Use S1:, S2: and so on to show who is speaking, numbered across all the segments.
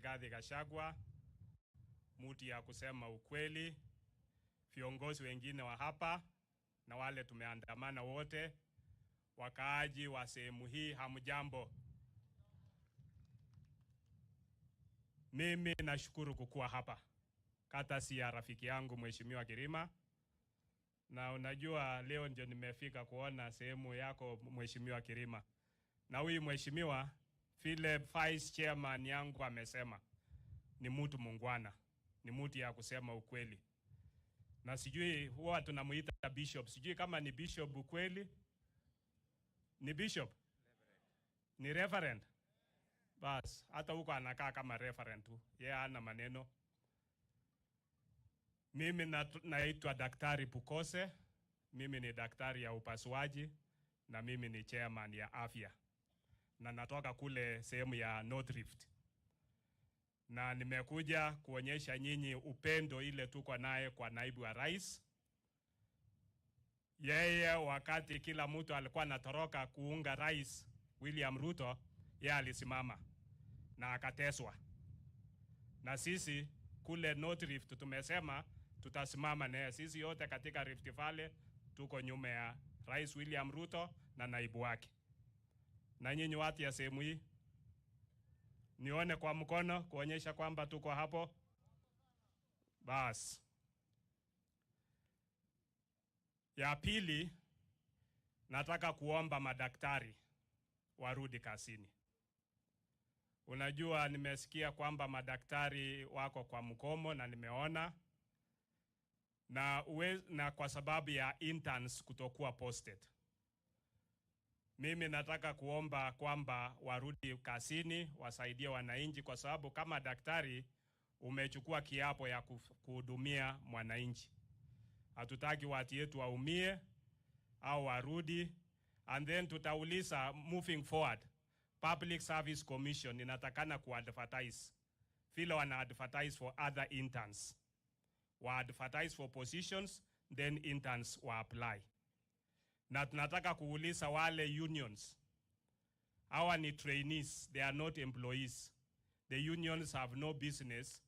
S1: Gachagua, mtu ya kusema ukweli, viongozi wengine wa hapa na wale tumeandamana wote, wakaaji wa sehemu hii, hamjambo. Mimi nashukuru kukuwa hapa kata si ya rafiki yangu Mheshimiwa Kirima, na unajua leo ndio nimefika kuona sehemu yako Mheshimiwa Kirima. Na huyu mheshimiwa vile vice chairman yangu amesema, ni mtu mungwana, ni mtu ya kusema ukweli. Na sijui huwa tunamuita bishop, sijui kama ni bishop ukweli, ni bishop, ni reverend. Bas, hata huko anakaa kama reverend tu, yeye hana maneno. Mimi naitwa Daktari Pukose, mimi ni daktari ya upasuaji na mimi ni chairman ya afya. Na natoka kule sehemu ya North Rift. Na nimekuja kuonyesha nyinyi upendo ile tuko naye kwa naibu wa rais. Yeye wakati kila mtu alikuwa anatoroka kuunga rais William Ruto, yeye alisimama na akateswa. Na sisi kule North Rift tumesema tutasimama naye. Sisi yote katika Rift Valley tuko nyuma ya Rais William Ruto na naibu wake. Na nyinyi watu ya sehemu hii, nione kwa mkono kuonyesha kwamba tuko hapo. Bas. Ya pili, nataka kuomba madaktari warudi kazini. Unajua nimesikia kwamba madaktari wako kwa mkomo na nimeona na kwa sababu ya interns kutokuwa posted. Mimi nataka kuomba kwamba warudi kazini, wasaidie wananchi, kwa sababu kama daktari umechukua kiapo ya kuhudumia mwananchi. Hatutaki watu yetu waumie au warudi, and then tutauliza moving forward. Public Service Commission inatakana kuadvertise vile wana advertise for other interns. Wa advertise for positions, then interns wa apply. Na tunataka kuuliza wale unions. Hawa ni trainees, they are not employees. The unions have no business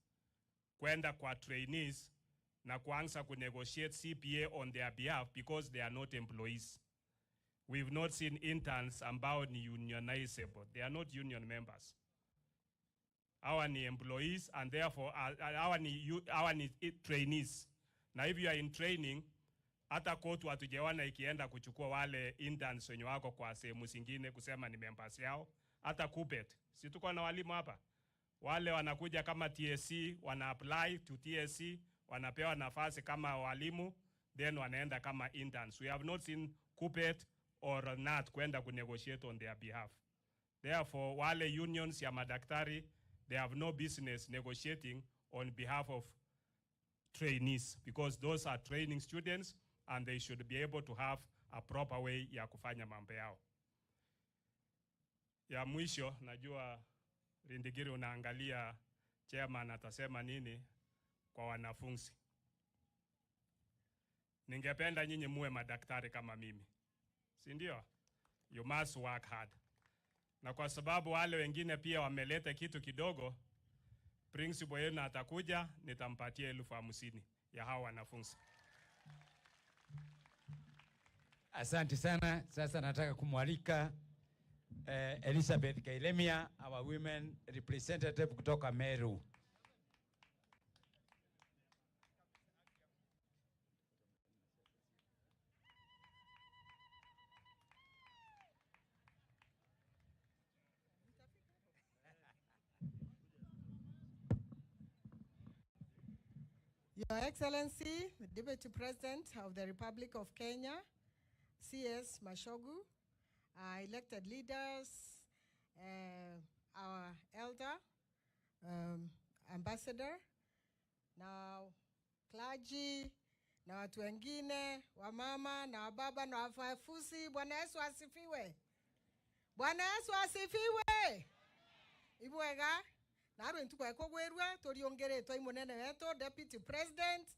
S1: kwenda kwa trainees na kuanza kunegotiate CPA on their behalf because they are not employees. We've not seen interns ambao ni unionizable. They are not union members. Hawa ni employees and therefore hawa ni trainees. Na if you are in training, hata kotu hatujaona ikienda kuchukua wale interns wenye wako kwa sehemu zingine kusema ni members yao. Hata Kubet, si tuko na walimu hapa. Wale wanakuja kama TSC, wana apply to TSC, wanapewa nafasi kama walimu, then wanaenda kama interns. We have not seen Kubet or not kwenda kunegotiate on their behalf. Therefore, wale unions ya madaktari, they have no business negotiating on behalf of trainees, because those are training students and they should be able to have a proper way ya kufanya mambo yao. Ya mwisho, najua Rindigiri unaangalia chairman atasema nini kwa wanafunzi. Ningependa nyinyi muwe madaktari kama mimi. Si ndio? You must work hard. Na kwa sababu wale wengine pia wameleta kitu kidogo, principal yenu atakuja, nitampatia 50,000 ya hawa wanafunzi.
S2: Asante sana. Sasa nataka kumwalika Elizabeth Kailemia, our women representative kutoka Meru.
S3: Your Excellency, the Deputy President of the Republic of Kenya, CS Mashogu, elected leaders, our elder, ambassador, now clergy, na watu wengine, wamama, na wababa, na wafuasi. Bwana Yesu asifiwe. Bwana Yesu asifiwe. Ibwega. Naru ntuko ekogwerwa toriongeretwa imunene wetu Deputy President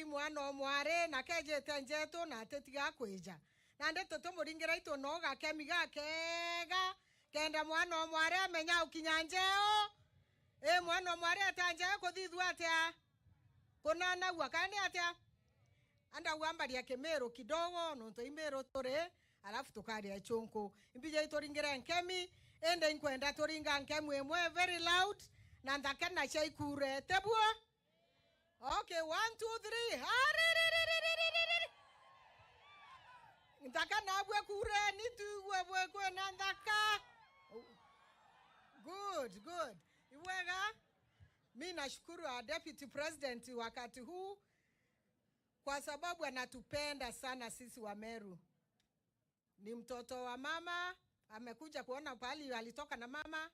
S3: mwana omware na keje tenjeto na tetiga kweja na ndete tomuringera ito noga kemiga kega kenda mwana omware menya ukinyanjeo mwana mwari atanja ko thithu atia kuna na wakani atia anda wambari yake Meru kidogo nonto imero tore alafu tukaria chonko imbije itoringira nkemi ende inkwenda toringa nkemu emwe very loud na ndakana chai kure tebua. Okay, 1 2 3 ndakana abwe kure nitu wewe na ndaka. Good. Iwega, mimi nashukuru Deputy President wakati huu kwa sababu anatupenda sana sisi wa Meru. Ni mtoto wa mama, amekuja kuona pali alitoka na mama.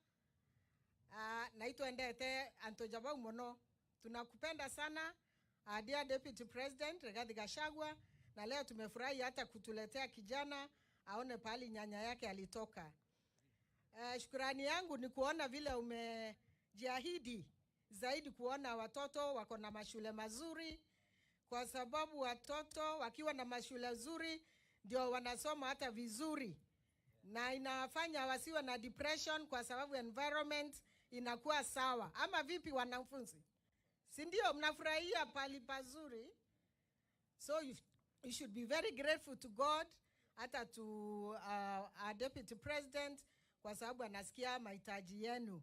S3: Naitwa Ndete Antojabau Mono. Tunakupenda sana dear Deputy President Rigathi Gachagua, na leo tumefurahi hata kutuletea kijana aone pali nyanya yake alitoka. Shukrani yangu ni kuona vile umejiahidi zaidi kuona watoto wako na mashule mazuri, kwa sababu watoto wakiwa na mashule nzuri ndio wanasoma hata vizuri na inafanya wasiwe na depression kwa sababu environment inakuwa sawa. Ama vipi wanafunzi? Si ndio mnafurahia pali pazuri? So you should be very grateful to God, hata to our Deputy President, kwa sababu anasikia mahitaji yenu.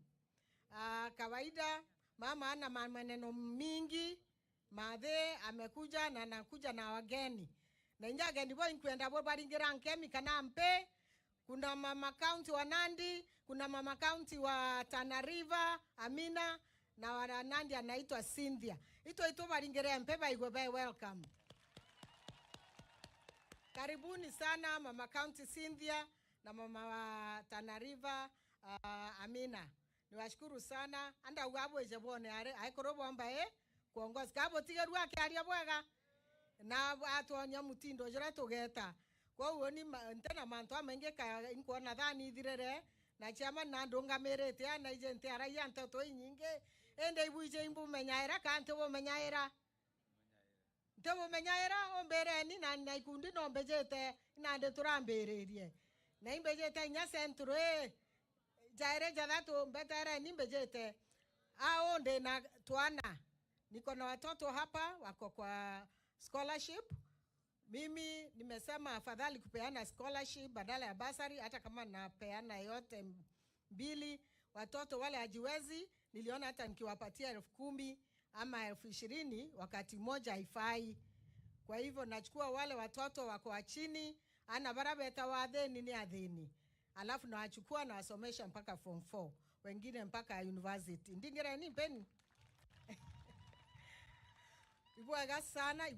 S3: Kawaida mama ana maneno mingi, madhe amekuja na anakuja na wageni. Na injage ndipo inkwenda bo baringira nkemi kana mpe. Kuna mama county wa Nandi, kuna mama county wa Tana River, Amina, na wa Nandi anaitwa Cynthia. Ito baringira mpe ba igwe welcome. Karibuni sana mama county Cynthia na mama wa Tana River, Amina. Niwashukuru sana. Anda ugabo ejebone aikorobo ambaye kuongoza kabo tigeru ake ari abwega na atonya mutindo jira togeta kwa uoni ntena manto amenge ka inko na dhani direre na chama na ndonga merete na ijente ara yanta to nyinge ende ibuje imbu menyaira kante bo menyaira ntebo menyaira ombere ni na ikundi no mbejete na nde turambererie na imbejete nya centro jaire jadato mbetara ni mbejete aonde na twana. Niko na watoto hapa wako kwa scholarship. Mimi nimesema afadhali kupeana scholarship badala ya basari, hata kama napeana yote mbili. Watoto wale hajiwezi niliona hata nikiwapatia 10,000 ama 20,000 wakati moja haifai. Kwa hivyo nachukua wale watoto wako chini ana barabeta wa adheni ni adheni, alafu nawachukua na wasomesha mpaka form 4, wengine mpaka university. Ndingira ni peni Ibuaga sana,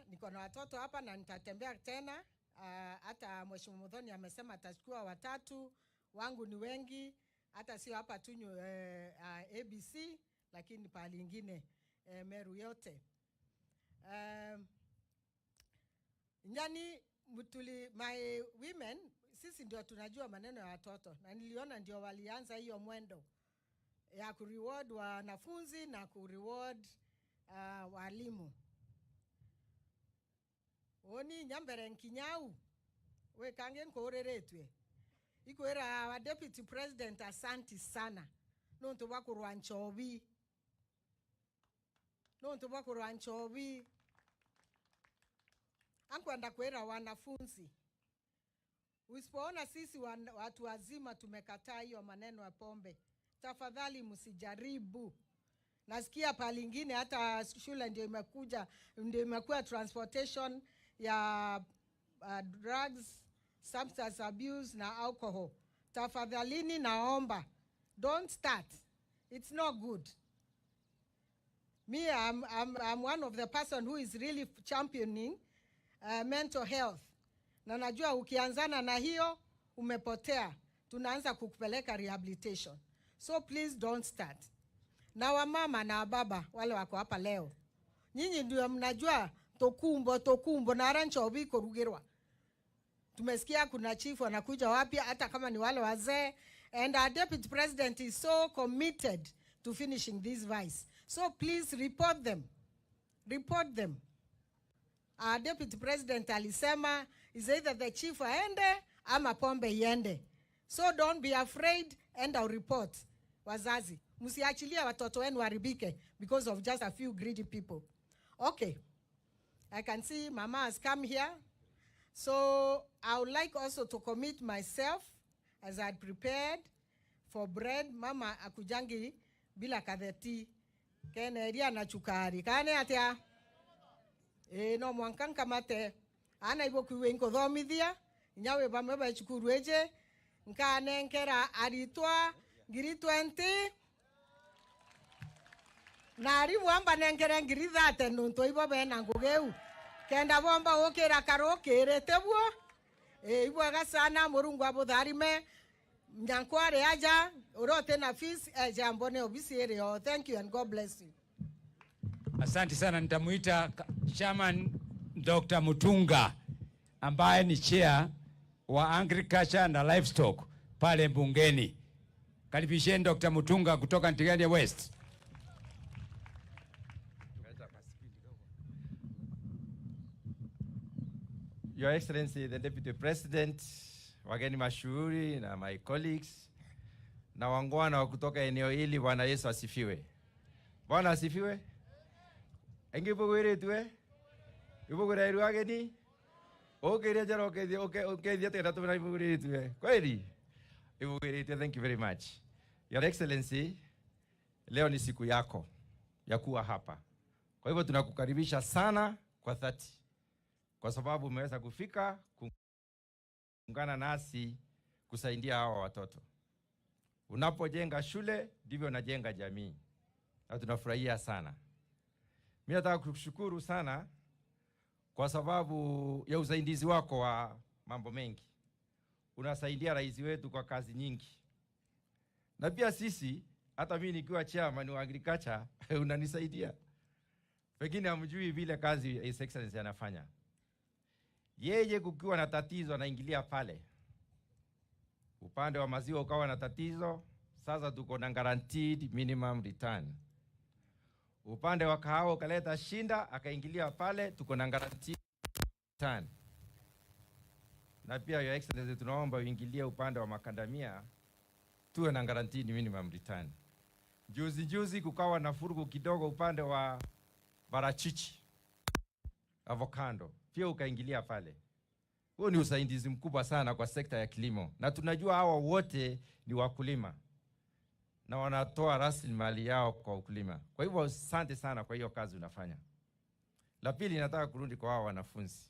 S3: niko na watoto hapa na nitatembea tena. Hata Mheshimiwa Muthoni amesema atachukua 3 wangu ni wengi, hata sio hapa tu ABC lakini pale nyingine Meru yote. Nyani mutuli my women sisi ndio tunajua maneno ya watoto, na niliona ndio walianza hiyo mwendo ya kureward wanafunzi na kureward walimu. Oni nyambere nkinyau we kangen ko oreretwe iko era wa Deputy President asanti sana nonto bakurwanchobi ankwenda kwera wanafunzi. Usipoona sisi watu wazima tumekataa hiyo maneno ya pombe, tafadhali msijaribu. Nasikia pale nyingine hata shule ndio imekuwa transportation ya drugs, substance abuse na alcohol. Tafadhalini naomba, don't start. It's not good. Me, I'm one of the person who is really championing mental health. Na najua ukianzana na hiyo umepotea, tunaanza kukupeleka rehabilitation. So please don't start. Na wamama na baba wale wako hapa leo, nyinyi ndio mnajua tokumbo na rancho biko rugerwa. Tumesikia kuna chief anakuja wapya hata kama ni wale wazee, and our Deputy President is so committed to finishing this vice. So please report them. Our Deputy President alisema is either the chief aende ama pombe iende. So don't be afraid and our report. wazazi, msiachilie watoto wenu haribike because of just a few greedy people. Okay, I can see Mama has come here. So I would like also to commit myself as I prepared for bread. Mama akujangi bila kadheti. Kene eria na chukari. Kane atia? No mwankan kamate. Ana ibo kuwe nko dhomithia. Nyawe bameba chukuru eje. Nkane nkera aritwa. Ngiri 20. Na aribu amba nenkere ngiri 30. Nunto ibo bena ngugeu. Kenda bomba okera karokere tebuo. Ibo sana murungu abudharime. Nyankware aja. Urote na fees. Jambone obisi ere. Thank you and God bless you.
S2: Asante sana, nitamuita Chairman Dr. Mutunga ambaye ni chair wa Agriculture and Livestock pale bungeni. Karibisheni Dr. Mutunga kutoka Ntigania West.
S4: Your Excellency, the Deputy President, wageni mashuhuri na my colleagues, na wangwana wa kutoka eneo hili, Bwana Yesu asifiwe. Bwana asifiwe. Engibugwire tuwe? Ibugwire iru wageni? Okeria jaro okedia tena tumena ibugwire tuwe. Kweli? Ibugwire tuwe, thank you very much. Your Excellency, leo ni siku yako ya kuwa hapa. Kwa hivyo tunakukaribisha sana kwa dhati, kwa sababu umeweza kufika kuungana nasi kusaidia hawa watoto. Unapojenga shule ndivyo unajenga jamii, na tunafurahia sana. Mimi nataka kukushukuru sana kwa sababu ya usaidizi wako wa mambo mengi. Unasaidia rais wetu kwa kazi nyingi. Na pia sisi, hata mimi nikiwa chairman wa agriculture, unanisaidia. Pengine hamjui vile kazi His Excellency anafanya. Yeye kukiwa na tatizo anaingilia pale. Upande wa maziwa ukawa na tatizo, sasa tuko na guaranteed minimum return. Upande wa kahawa ukaleta shinda, akaingilia pale, tuko na guaranteed return. Na pia Your Excellency, tunaomba uingilie upande wa makandamia, tuwe na guaranteed minimum return. Juzi kukawa na furugu kidogo upande wa parachichi, avocado, pia ukaingilia pale. Huo ni usaidizi mkubwa sana kwa sekta ya kilimo. Na tunajua hawa wote ni wakulima na wanatoa rasilimali yao kwa ukulima. Kwa hivyo asante sana kwa hiyo kazi unafanya. La pili, nataka kurudi kwa hawa wanafunzi.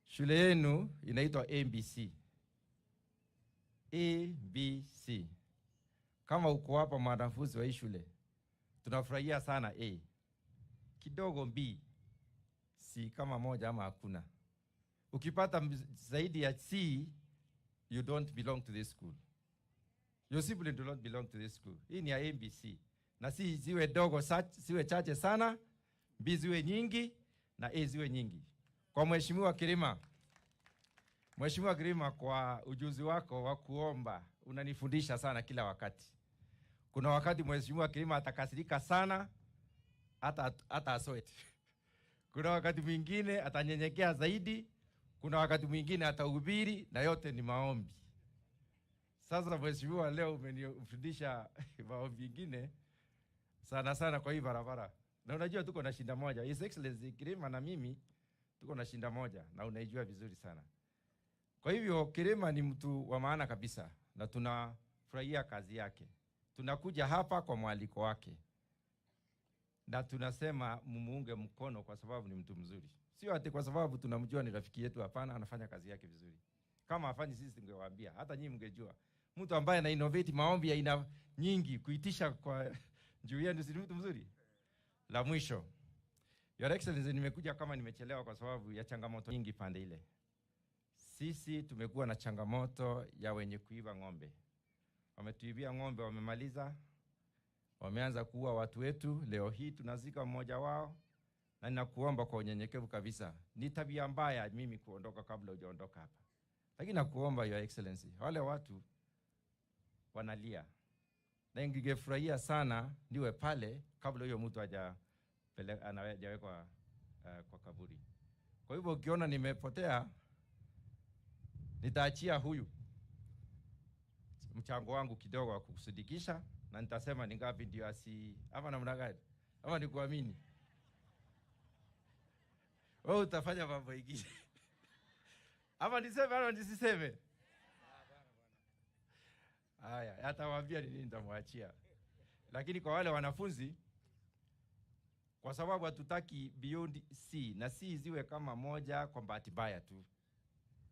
S4: Shule yenu inaitwa ABC. ABC. Kama uko hapa mwanafunzi wa hii shule, tunafurahia sana A. Kidogo B. C kama moja ama hakuna. Ukipata zaidi ya C, you don't belong to this school. You simply do not belong to this school. Hii ni ya ABC. Na C ziwe dogo, ziwe chache sana, B ziwe nyingi, na A ziwe nyingi. Kwa Mheshimiwa Kirima, kwa ujuzi wako wa kuomba, unanifundisha sana kila wakati. Kuna wakati Mheshimiwa Kirima atakasirika sana, hata asoete. Kuna wakati mwingine atanyenyekea zaidi, kuna wakati mwingine atahubiri, na yote ni maombi. Sasa Mheshimiwa, leo umenifundisha maombi mengine sana kwa hii barabara. Na unajua tuko na shinda moja. His Excellency Kirima na mimi tuko na shinda moja, na unaijua vizuri sana. Kwa hivyo Kirima ni mtu wa maana kabisa, na tunafurahia kazi yake. Tunakuja hapa kwa mwaliko wake, na tunasema mumuunge mkono kwa sababu ni mtu mzuri. Sio ati kwa sababu tunamjua ni rafiki yetu, hapana, anafanya kazi yake vizuri. Kama afanyi sisi tungewaambia, hata nyinyi mngejua. Mtu ambaye ana innovate maombi ya aina nyingi kuitisha kwa juu yenu, si mtu mzuri? La mwisho, Your Excellency, nimekuja kama nimechelewa kwa sababu ya changamoto nyingi pande ile. Sisi tumekuwa na changamoto ya wenye kuiba ng'ombe. Wametuibia ng'ombe, wamemaliza, wameanza kuua watu wetu. Leo hii tunazika mmoja wao, na ninakuomba kwa unyenyekevu kabisa, ni tabia mbaya mimi kuondoka kabla hujaondoka hapa. Lakini nakuomba Your Excellency, wale watu wanalia, na ningefurahia sana niwe pale kabla huyo mtu hajawekwa kwa kaburi. Kwa hivyo ukiona nimepotea, nitaachia huyu mchango wangu kidogo wa kukusudikisha, na nitasema ni ngapi ndio ama namna gani, ama ni kuamini wewe utafanya mambo mengine ama niseme ama nisiseme? Haya, atawaambia nini nitamwachia. Lakini kwa wale wanafunzi, kwa sababu hatutaki beyond C na C ziwe kama moja kwa bahati mbaya tu,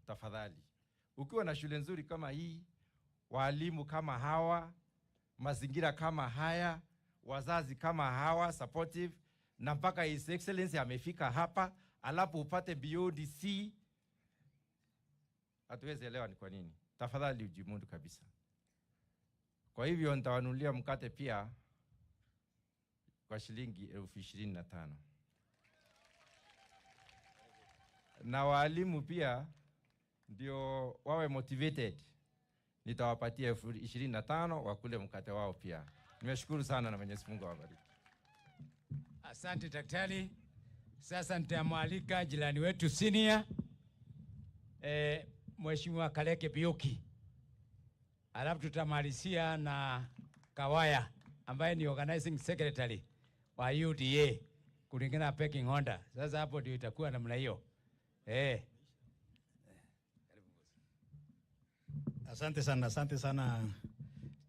S4: tafadhali ukiwa na shule nzuri kama hii, walimu kama hawa, mazingira kama haya, wazazi kama hawa supportive, na mpaka His Excellency amefika hapa, alafu upate beyond C, hatuwezi elewa ni kwa nini. Tafadhali ujimundu kabisa. Kwa hivyo nitawanunulia mkate pia kwa shilingi 25,000. Na walimu pia ndio wawe motivated, nitawapatia 25 wakule mkate wao pia. Nimeshukuru sana na Mwenyezi Mungu awabariki.
S2: Asante daktari. Sasa nitamwalika jirani wetu senior Mheshimiwa Kaleke Bioki. Alafu tutamalizia na Kawaya ambaye ni organizing secretary wa UDA kulingana na pecking order. Sasa hapo ndio itakuwa namna hiyo.
S5: Asante sana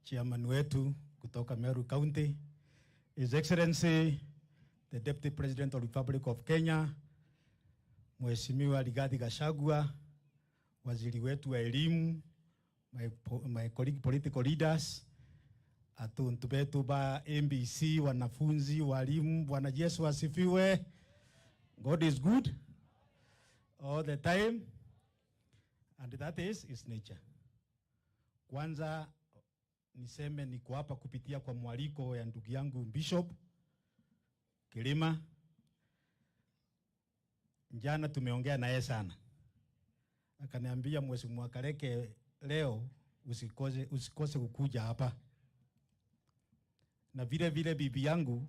S5: chairman wetu kutoka Meru County, His Excellency the Deputy President of the Republic of Kenya, Mheshimiwa Gachagua, waziri wetu wa elimu, my colleague political leaders, atuntu betu ba MBC, wanafunzi, walimu, Bwana Yesu asifiwe. God is good all the time, and that is his nature. Kwanza niseme niko hapa kupitia kwa mwaliko ya ndugu yangu Bishop Kilima. Jana tumeongea naye sana, akaniambia Mheshimiwa Kaleke, leo usikose kukuja hapa. Na vile vile bibi yangu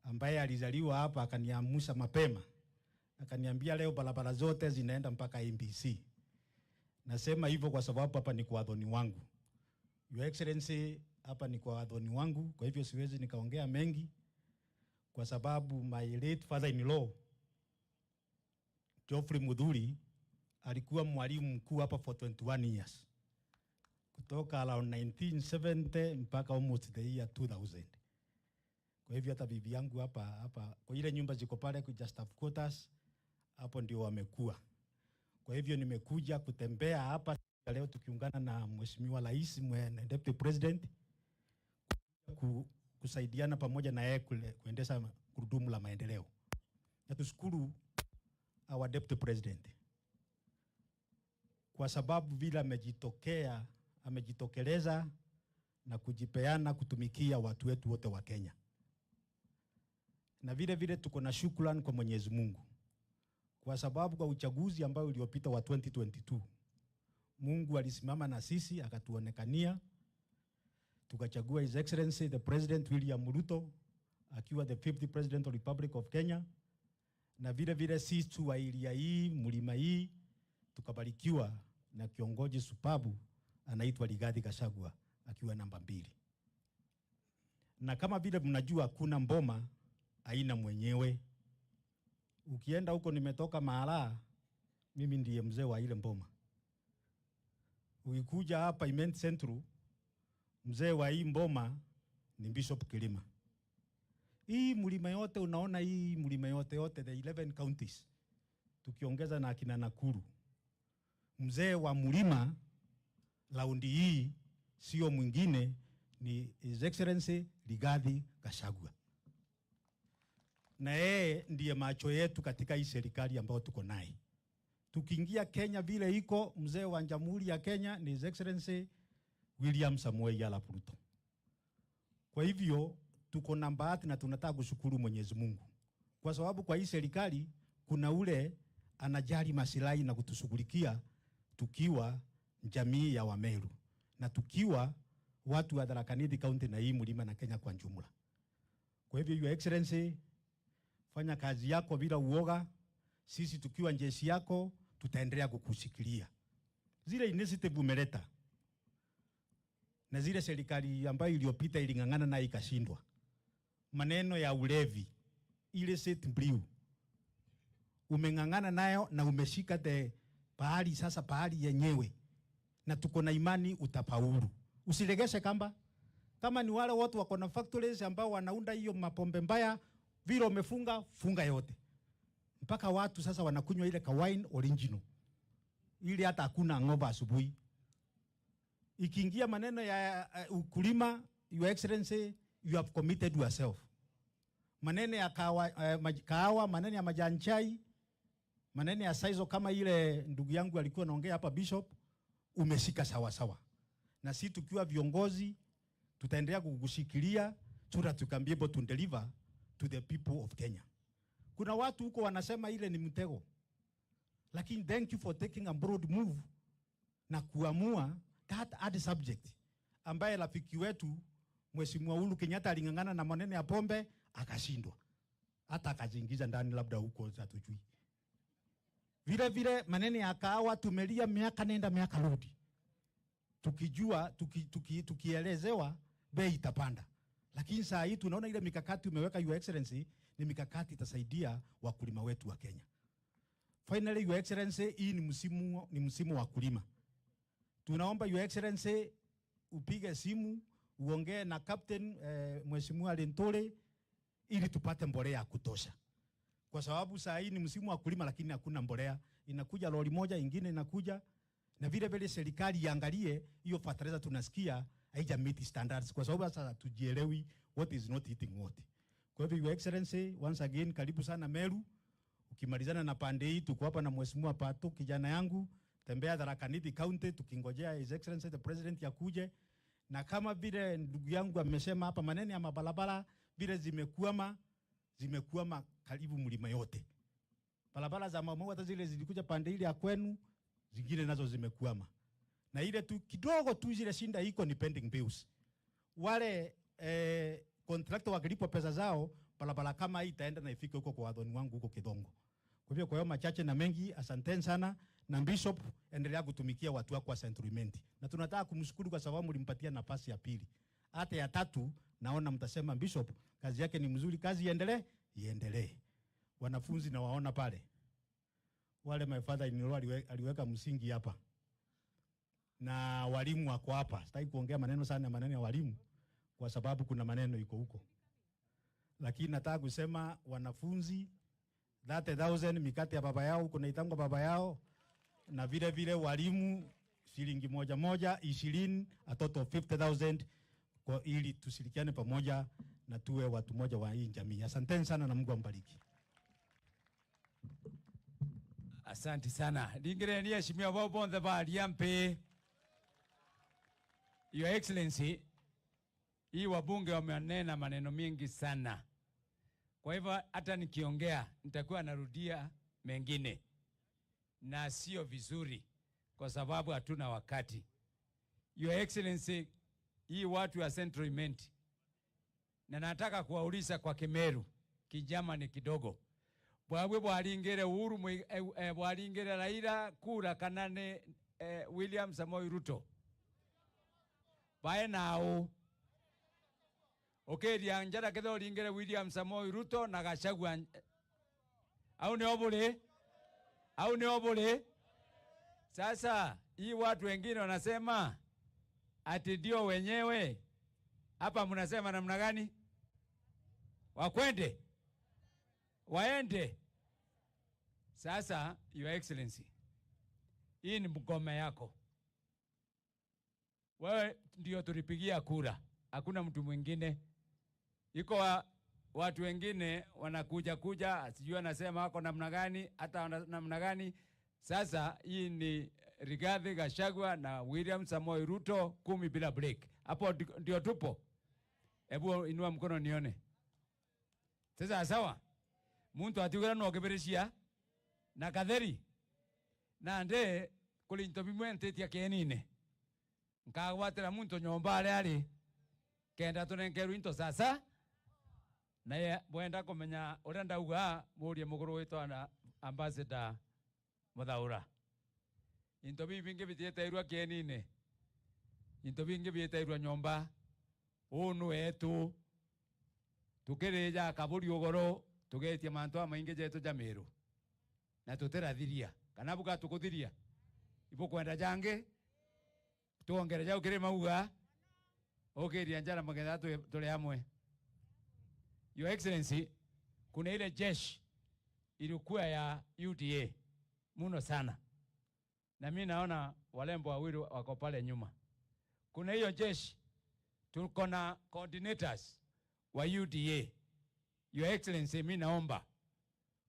S5: ambaye alizaliwa hapa akaniamsha mapema, akaniambia leo barabara zote zinaenda mpaka MBC. Nasema hivyo kwa sababu hapa ni kwa adhoni wangu. Your Excellency, hapa ni kwa adhoni wangu, kwa hivyo siwezi nikaongea mengi kwa sababu my late father-in-law Geoffrey Mudhuri alikuwa mwalimu mkuu hapa for 21 years. Kutoka around 1970 mpaka almost the year 2000. Kwa hivyo hata bibi yangu hapa kwa ile nyumba ziko pale kwa just staff quarters, hapo ndio wamekuwa. Kwa hivyo nimekuja kutembea hapa leo tukiungana na Mheshimiwa Rais na Deputy President kusaidiana pamoja na yeye kuendesha gurudumu la maendeleo. Na tushukuru our Deputy President kwa sababu vile amejitokeleza na kujipeana kutumikia watu wetu wote wa Kenya. Na vile vile tuko na shukrani kwa Mwenyezi Mungu kwa sababu kwa uchaguzi ambao uliopita wa 2022 Mungu alisimama na sisi akatuonekania, tukachagua His Excellency the President William Ruto akiwa the 50th President of the Republic of Kenya. Na vile vile sisi wa area hii, mlima hii, tukabarikiwa na kiongozi supabu anaitwa Gachagua akiwa namba 2. Na kama vile mnajua kuna mboma haina mwenyewe. Ukienda huko nimetoka Mahala, mimi ndiye mzee wa ile mboma. Ukikuja hapa Imenti Central, mzee wa hii mboma ni Bishop Kilima. Hii mlima yote unaona, hii mlima yote the 11 counties tukiongeza na akina Nakuru, mzee wa mlima laundi hii sio mwingine ni His Excellency Gachagua. Na yeye ndiye macho yetu katika hii serikali ambayo tuko naye. Tukiingia Kenya vile iko, mzee wa Jamhuri ya Kenya ni His Excellency William Samoei Arap Ruto. Kwa hivyo tuko na bahati na tunataka kushukuru Mwenyezi Mungu kwa sababu kwa hii serikali kuna ule anajali maslahi na kutushughulikia tukiwa jamii ya Wameru na tukiwa watu wa Tharaka Nithi County na hii mlima na Kenya kwa jumla. Kwa hivyo Your Excellency, fanya kazi yako bila uoga. Sisi tukiwa jeshi yako tutaendelea kukushikilia. Zile initiative umeleta na zile serikali ambayo iliyopita iling'ang'ana na ikashindwa. Maneno ya ulevi, ile set blue, umeng'ang'ana nayo na umeshika pahali sasa, pahali yenyewe, na tuko na imani utafaulu. Usilegeshe kamba. Kama ni wale watu wako na factories ambao wanaunda hiyo mapombe mbaya, vile umefunga, funga yote. Mpaka watu sasa wanakunywa ile ka wine original, ili hata hakuna ng'ombe asubuhi. Ikiingia maneno ya ukulima, Your Excellency, you have committed yourself. Maneno ya kahawa, maneno ya majani chai, maneno ya saizo kama ile ndugu yangu alikuwa anaongea hapa Bishop, umeshika sawa sawa. Na sisi tukiwa viongozi tutaendelea kukushikilia so that you can be able to deliver to the people of Kenya. Kuna watu huko wanasema ile ni mtego. Lakini thank you for taking a broad move na kuamua that hard subject ambaye rafiki wetu Mheshimiwa Uhuru Kenyatta aling'ang'ana na maneno ya pombe akashindwa. Hata akajiingiza ndani labda huko hatujui. Vile vile maneno ya kahawa tumelia miaka nenda miaka rudi. Tukijua tukielezewa bei itapanda. Lakini saa hii tunaona ile mikakati umeweka Your Excellency ni mikakati itasaidia wakulima wetu wa Kenya. Finally, Your Excellency, hii ni msimu wa kulima. Tunaomba Your Excellency upige simu uongee na Captain Mheshimiwa Lentore ili tupate mbolea ya kutosha. Kwa sababu saa hii ni msimu wa kulima lakini hakuna mbolea. Inakuja lori moja, ingine inakuja, na vile vile serikali iangalie hiyo fertilizer tunasikia haija meet standards, kwa sababu sasa tujielewi what is not hitting what. Kwa hivyo Your Excellency, once again karibu sana Meru. Ukimalizana na pande hii tuko hapa na Mheshimiwa Pato kijana yangu, tembea Tharaka Nithi County tukingojea His Excellency the President yakuje. Na kama vile ndugu yangu amesema hapa maneno ya mabarabara vile zimekuama karibu mlima yote. Barabara za mama hata zile zilikuja pande ile ya kwenu, zingine nazo zimekuama. Na ile tu kidogo tu zile shinda iko ni pending bills. Wale contractor wakilipo pesa zao, barabara kama hii itaenda na ifike huko kwa wadhoni wangu huko Kidongo. Kwa hiyo machache na mengi, asanteni sana, na Bishop endelea kutumikia watu wako wa Central. Na tunataka kumshukuru kwa sababu mlimpatia nafasi ya pili. Hata ya tatu naona mtasema Bishop kazi yake ni mzuri, kazi iendelee. Wanafunzi na waona pale. Wale my father in law aliweka msingi hapa. Na walimu wako hapa. Sitaki kuongea maneno sana maneno ya walimu kwa sababu kuna maneno iko huko. Lakini nataka kusema wanafunzi 30,000 mikate ya baba yao kuna itangwa baba yao, na vile vile walimu shilingi moja 20, a total of 50,000 kwa ili tushirikiane pamoja na tuwe watu moja wa hii jamii. Asanteni sana na Mungu ambariki.
S2: Asante sana. Lingire ni heshimiwa wabonde ba liampe. Your Excellency, hii wabunge wamenena maneno mengi sana. Kwa hivyo hata nikiongea nitakuwa narudia mengine. Na sio vizuri kwa sababu hatuna wakati. Your Excellency, hii watu wa Central, na nataka kuwauliza kwa Meru, kijama ni kidogo. Bwawe bwalingere Uhuru bwalingere Raila kura kanane William Samoei Ruto. Bae nao. Okay, dianjara kedo lingere William Samoei Ruto na Gachagua. Au ni obole? Sasa hii watu wengine wanasema ati ndio wenyewe. Hapa mnasema namna gani? Wakwende? Waende? Sasa Your Excellency, hii ni mgome yako. Wewe ndio tulipigia kura. Hakuna mtu mwingine. Iko watu wengine wanakuja sijui anasema wako namna gani hata namna gani. Sasa hii ni Rigathi Gachagua na William Samoei Ruto 10 bila break. Hapo ndio tupo. Hebu inua mkono nione. Sasa sawa. Muntu atigura no kebereshia na katheri. Na nde kulinto bimwente tia kenine. Nkagwatira muntu nyomba ari kenda tunengeru into sasa. Na ye bwenda kumenya uria ndauga murie muguru witwa na ambassador Muthaura. Into bingi bitiete irua kenine. into bingi byeterwa nyomba unu etu tukireja kaburi ugoro tugetia mantu amainge jetu jameru na tuterathiria kana buka tukuthiria ibo kwenda jange tuongereja ukire mauga okeria njara magetha tuli amwe. Your Excellency, kuna ile jeshi ilikuwa ya UDA muno sana, na mimi naona walembo wawili wako pale nyuma. Kuna hiyo jeshi, tuko na coordinators wa UDA. Your Excellency, mimi naomba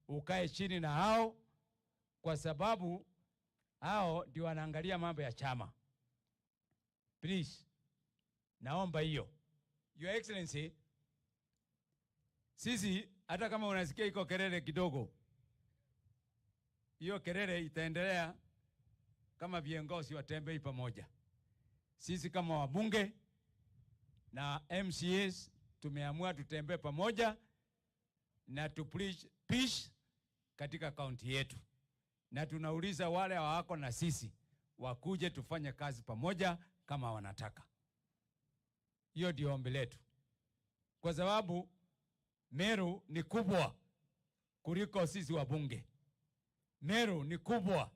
S2: ukae chini na hao, kwa sababu hao ndio wanaangalia mambo ya chama. Please, naomba hiyo. Your Excellency, sisi hata kama unasikia iko kelele kidogo, hiyo kelele itaendelea kama viongozi watembei pamoja. Sisi kama wabunge na MCAs tumeamua tutembee pamoja na to preach peace katika kaunti yetu, na tunauliza wale wako na sisi wakuje tufanye kazi pamoja kama wanataka. Hiyo ndio ombi letu, kwa sababu Meru ni kubwa kuliko sisi wabunge. Meru ni kubwa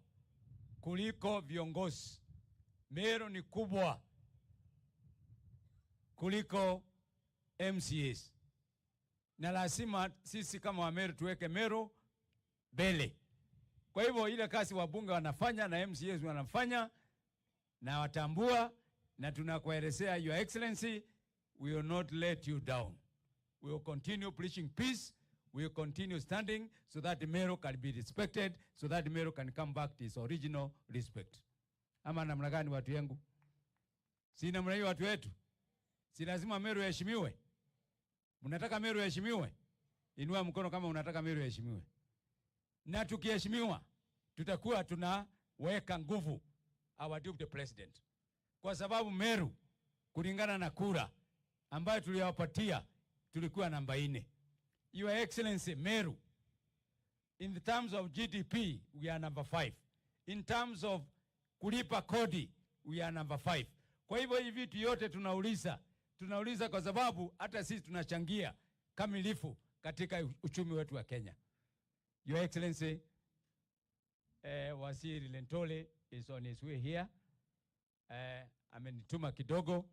S2: kuliko viongozi. Meru ni kubwa kuliko MCAs. Na lazima sisi kama wa Meru tuweke Meru mbele. Kwa hivyo ile kazi wabunge wanafanya na MCAs wanafanya na watambua, na tunakuelezea Your Excellency, we will not let you down. We will continue preaching peace. We will continue standing so that Meru can be respected, so that Meru can come back to its original respect. Ama namna gani watu yangu? Si namna hiyo watu wetu? Si lazima Meru heshimiwe? Mnataka Meru heshimiwe? Inua mkono kama unataka Meru heshimiwe. Na tukiheshimiwa, tutakuwa tunaweka nguvu our deputy president. Kwa sababu Meru, kulingana na kura ambayo tuliwapatia, tulikuwa namba 4. Your Excellency, Meru, in the terms of GDP, we are number 5. In terms of kulipa kodi, we are number 5. Kwa hivyo hivi vitu yote tunauliza kwa sababu hata sisi tunachangia kamilifu katika uchumi wetu wa Kenya. Your Excellency, Waziri Lentole is on his way here. Amenituma kidogo,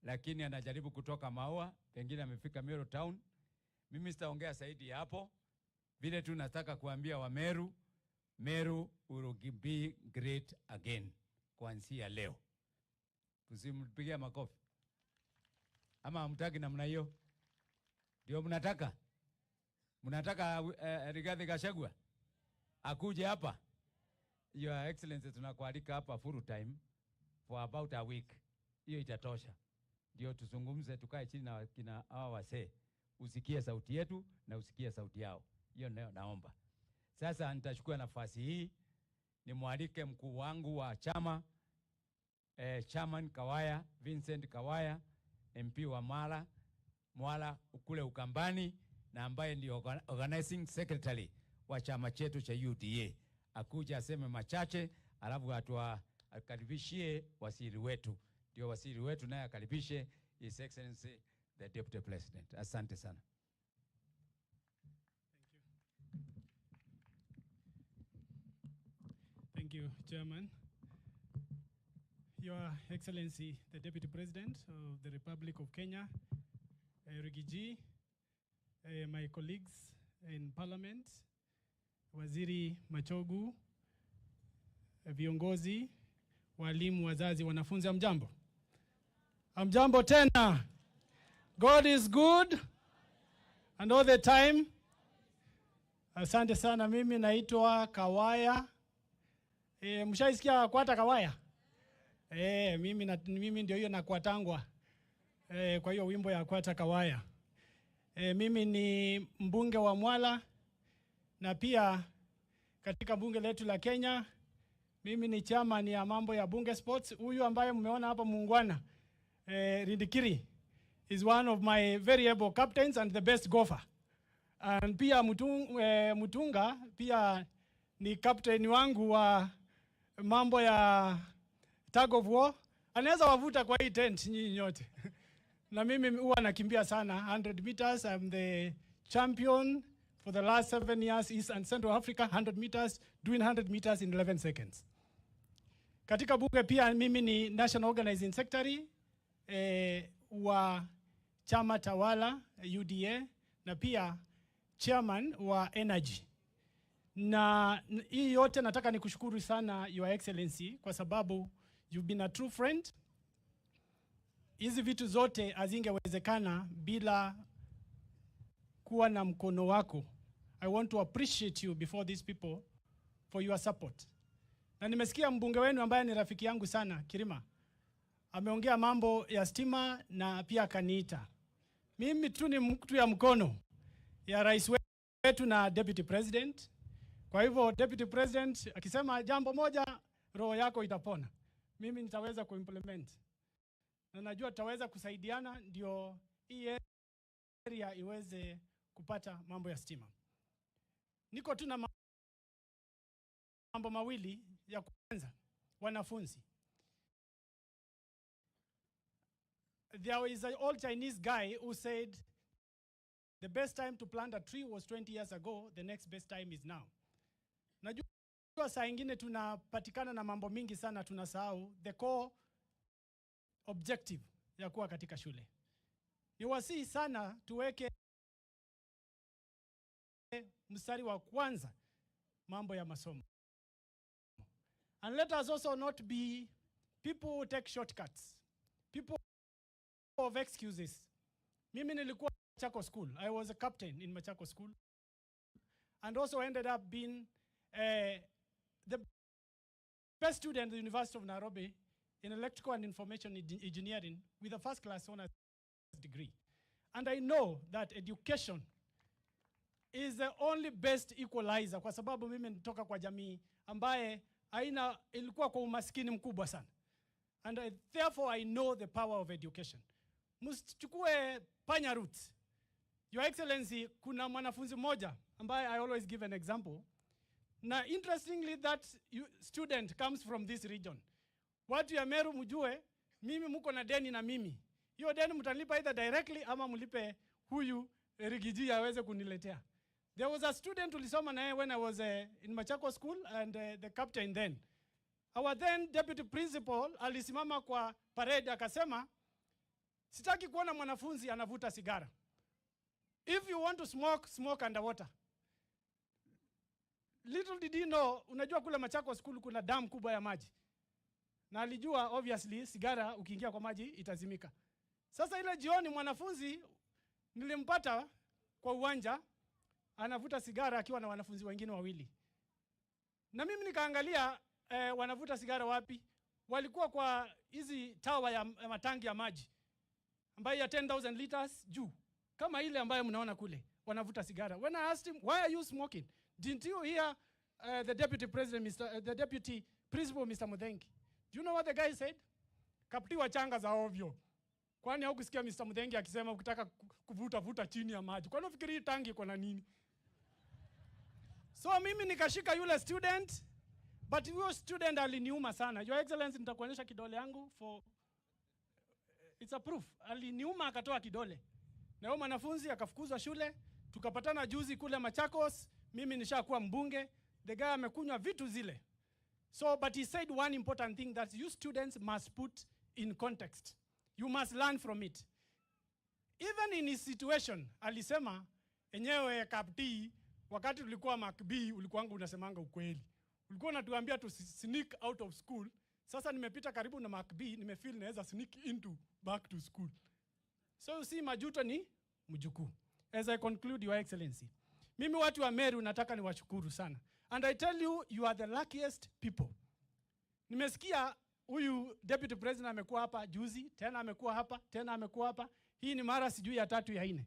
S2: lakini anajaribu kutoka Maua, pengine amefika Meru town. Mimi sitaongea zaidi hapo. Vile tu nataka kuambia wa Meru, Meru will be great again kuanzia leo. Tusimpigie makofi. Ama hamtaki namna hiyo? Ndio mnataka? Mnataka Rigathi Gachagua akuje hapa? Your Excellency, tunakualika hapa full time for about a week. Hiyo itatosha. Ndio tuzungumze, tukae chini na kina hawa wasee. Usikie sauti yetu na usikie sauti yao. Hiyo ndio naomba. Sasa nitachukua nafasi hii nimwalike mkuu wangu wa chama, Chairman Kawaya, Vincent Kawaya, MP wa Mwala kule Ukambani, na ambaye ndio organizing secretary wa chama chetu cha UDA. Akuja aseme machache, alafu akaribishie waziri wetu. Ndio waziri wetu naye akaribishe His Excellency the Deputy President. Asante sana.
S6: Thank you, Chairman. Your Excellency, the Deputy President of the Republic of Kenya, Rigiji, my colleagues in Parliament, Waziri Machogu, viongozi, walimu, wazazi, wanafunzi, amjambo. Amjambo tena. God is good and all the time. Asante sana. Mimi naitwa Kawaya. Mshaisikia kwata Kawaya? Mimi ndio hiyo nakwatangwa. Kwa hiyo wimbo ya kwata Kawaya. Mimi ni mbunge wa Mwala, na pia katika bunge letu la Kenya mimi ni chairman ya mambo ya bunge sports. Huyu ambaye mmeona hapa muungwana, Rindikiri, is one of my very able captains and the best golfer. And pia Mutunga pia ni captain wangu wa mambo ya tug of war Anaweza wavuta kwa hii tent nyinyi nyote. Na mimi huwa nakimbia sana 100 meters. I'm the champion for the last 7 years East and Central Africa, 100 meters, doing 100 meters in 11 seconds. Katika bunge pia mimi ni National Organizing Secretary wa chama tawala UDA na pia chairman wa Energy. Na hii yote nataka nikushukuru sana Your Excellency kwa sababu you've been a true friend. Hizi vitu zote hazingewezekana bila kuwa na mkono wako. I want to appreciate you before these people for your support. Na nimesikia mbunge wenu ambaye ni rafiki yangu sana, Kirima, ameongea mambo ya stima na pia akaniita. Mimi tu ni mtu ya mkono ya rais wetu na deputy president. Kwa hivyo deputy president akisema jambo moja, roho yako itapona. Mimi nitaweza kuimplement. Na najua tutaweza kusaidiana ndio hii area iweze kupata mambo ya stima. Niko tu na mambo mawili ya kwanza, wanafunzi. There is an old Chinese guy who said the best time to plant a tree was 20 years ago, the next best time is now. Najua saa ingine tunapatikana na mambo mingi sana tunasahau the core objective ya kuwa katika shule. Niwasihi sana tuweke mstari wa kwanza mambo ya masomo. And let us also not be people who take shortcuts. People of excuses. Mimi nilikuwa Machako School. I was a captain in Machako School. And also ended up being the best student at the University of Nairobi in electrical and information engineering with a first class honors degree. And I know that education is the only best equalizer kwa sababu mimi nitoka kwa jamii ambaye ilikuwa kwa umaskini mkubwa sana. And therefore I know the power of education. Msichukue panya roots. Your Excellency, kuna mwanafunzi mmoja ambaye I always give an example. Na interestingly that student comes from this region. Watu ya Meru mjue, mimi mko na deni na mimi. Hiyo deni mtalipa either directly ama mlipe huyu Rigiji aweze kuniletea. There was a student ulisoma naye when I was in Machako School and the captain then. Our then deputy principal alisimama kwa parade akasema, sitaki kuona mwanafunzi anavuta sigara. If you want to smoke, smoke underwater. Little did he know, unajua kule Machako School kuna dam kubwa ya maji. Na alijua obviously sigara ukiingia kwa maji itazimika. Sasa ile jioni mwanafunzi nilimpata kwa uwanja anavuta sigara akiwa na wanafunzi wengine wawili. Na mimi nikaangalia wanavuta sigara wapi? Walikuwa kwa hizi tawa ya matangi ya maji ambayo ya 10,000 liters juu. Kama ile ambayo mnaona kule wanavuta sigara. When I asked him, why are you smoking? Didn't you hear the deputy president, the deputy principal, Mr. Mudhengi? Do you know what the guy said? Kaptiwa changa za ovyo. Kwani haukusikia Mr. Mudhengi akisema ukitaka kuvuta chini ya maji? Kwani ufikiri hii tangi iko na nini? So mimi nikashika yule student, but yule student aliniuma sana. Your Excellency, nitakuonyesha kidole yangu for it's a proof. Aliniuma akatoa kidole. Na huyo mwanafunzi akafukuzwa shule, tukapatana juzi kule Machakos, mimi nishakuwa mbunge, the guy amekunywa vitu zile. So, but he said one important thing that you students must put in context. You must learn from it. Even in his situation, alisema, enyewe kapti, wakati tulikuwa makbi, ulikuwangu unasemanga ukweli. Ulikuwa unatuambia to sneak out of school. Sasa nimepita karibu na makbi, nimefeel naweza sneak into back to school. So you see, majuto ni mjukuu. As I conclude, Your Excellency, mimi watu wa Meru nataka niwashukuru sana. And I tell you, you are the luckiest people. Nimesikia huyu deputy president amekuwa hapa juzi, tena amekuwa hapa, tena amekuwa hapa. Hii ni mara sijui ya 3 ya 4.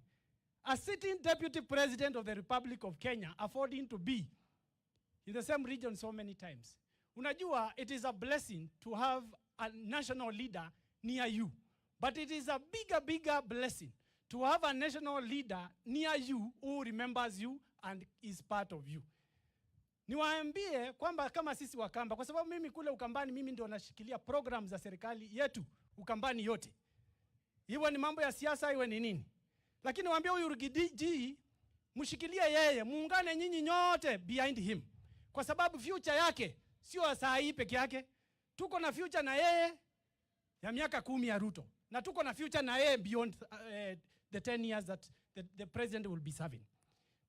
S6: A sitting deputy president of the Republic of Kenya affording to be in the same region so many times. Unajua, it is a blessing to have a national leader near you. But it is a bigger blessing to have a national leader near you who remembers you and is part of you. Niwaambie kwamba kama sisi Wakamba, kwa sababu mimi kule Ukambani mimi ndio nashikilia program za serikali yetu Ukambani yote. Iwe ni mambo ya siasa, iwe ni nini. Lakini waambie huyu Rigiji, mshikilie yeye, muungane nyinyi nyote behind him. Kwa sababu future yake sio saa hii peke yake. Tuko na future na yeye ya miaka 10 ya Ruto. Na tuko na future na yeye beyond the 10 years that the president will be serving.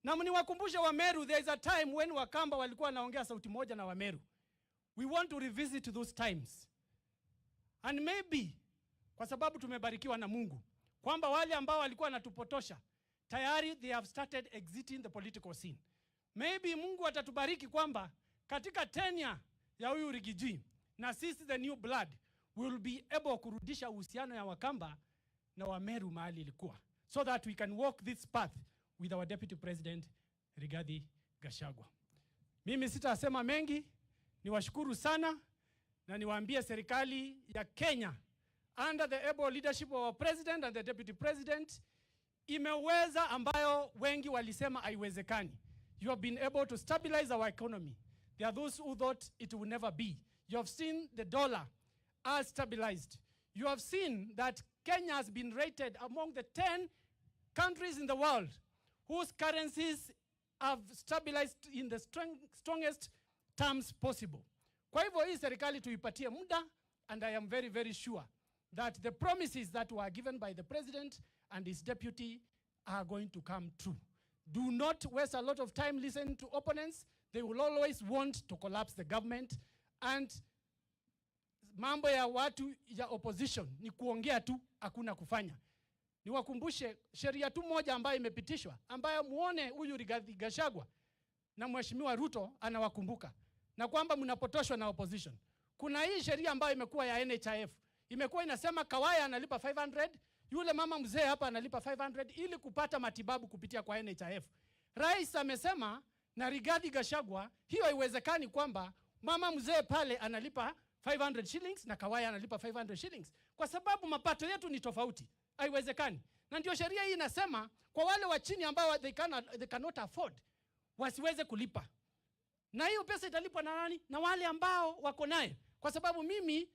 S6: Na mniwakumbushe wa Meru, there is a time when Wakamba walikuwa wanaongea sauti moja na wa Meru. We want to revisit those times. And maybe kwa sababu tumebarikiwa na Mungu kwamba wale ambao walikuwa wanatupotosha tayari they have started exiting the political scene. Maybe Mungu atatubariki kwamba katika tenure ya huyu Rigiji na sisi the new blood will be able kurudisha uhusiano ya Wakamba na wa Meru mahali ilikuwa, so that we can walk this path with our deputy president Rigathi Gachagua. Mimi sitasema mengi, niwashukuru sana na niwaambie serikali ya Kenya under the able leadership of our president and the deputy president imeweza ambayo wengi walisema haiwezekani. You have been able to stabilize our economy. There are those who thought it would never be. You have seen the dollar has stabilized. You have seen that Kenya has been rated among the 10 countries in the world whose currencies have stabilized in the strongest terms possible. Kwa hivyo hii serikali tuipatie muda, and I am very, very sure that the promises that were given by the president and his deputy are going to come true. Do not waste a lot of time listening to opponents. They will always want to collapse the government, and mambo ya watu ya opposition ni kuongea tu, hakuna kufanya. Niwakumbushe sheria tu moja ambayo imepitishwa, ambayo muone huyu Rigathi Gachagua na Mheshimiwa Ruto anawakumbuka, na kwamba mnapotoshwa na opposition. Kuna hii sheria ambayo imekuwa ya NHIF. Imekuwa inasema Kawaya analipa 500, yule mama mzee hapa analipa 500 ili kupata matibabu kupitia kwa NHIF. Rais amesema na Rigathi Gachagua hiyo haiwezekani, kwamba mama mzee pale analipa 500 shillings na Kawaya analipa 500 shillings kwa sababu mapato yetu ni tofauti. Haiwezekani. Na ndio sheria hii inasema kwa wale wa chini ambao they cannot afford wasiweze kulipa. Na hiyo pesa italipwa na nani? Na wale ambao wako naye. Kwa sababu mimi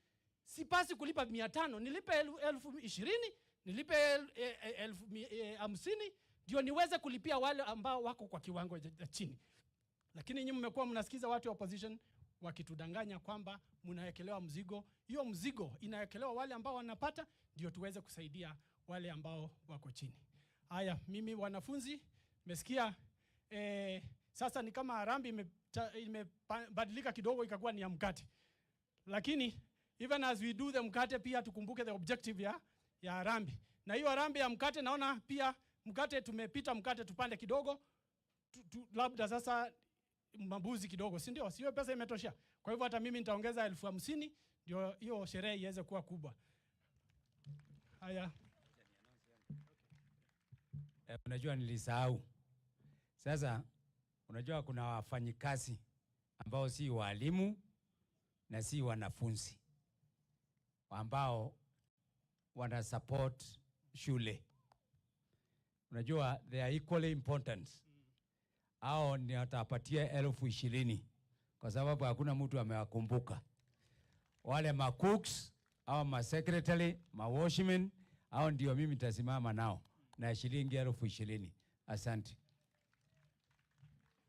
S6: sipasi kulipa 500, nilipe 20,000, nilipe 50,000 ndio niweze kulipia wale ambao wako kwa kiwango cha chini. Lakini nyinyi mmekuwa mnasikiza watu wa opposition wakitudanganya kwamba mnawekelewa mzigo. Hiyo mzigo inawekelewa wale ambao wanapata, ndio tuweze kusaidia wale ambao wako chini. Haya, mimi wanafunzi mmesikia sasa ni kama harambee imebadilika kidogo ikakuwa ni ya mkate. Lakini even as we do the mkate pia tukumbuke the objective ya harambee. Na hiyo harambee ya mkate naona pia mkate tumepita mkate tupande kidogo. Labda sasa mabuzi kidogo, si ndio? Sio pesa imetosha. Kwa hivyo hata mimi nitaongeza 50,000 ndio hiyo sherehe iweze kuwa kubwa. Haya.
S2: Unajua nilisahau. Sasa unajua kuna wafanyikazi ambao si walimu na si wanafunzi ambao wana support shule. Unajua they are equally important. Hao ni watapatia 20,000 kwa sababu hakuna mtu amewakumbuka. Wale ma cooks au ma secretary, ma washman, hao ndio mimi nitasimama nao na shilingi 20,000. Asante.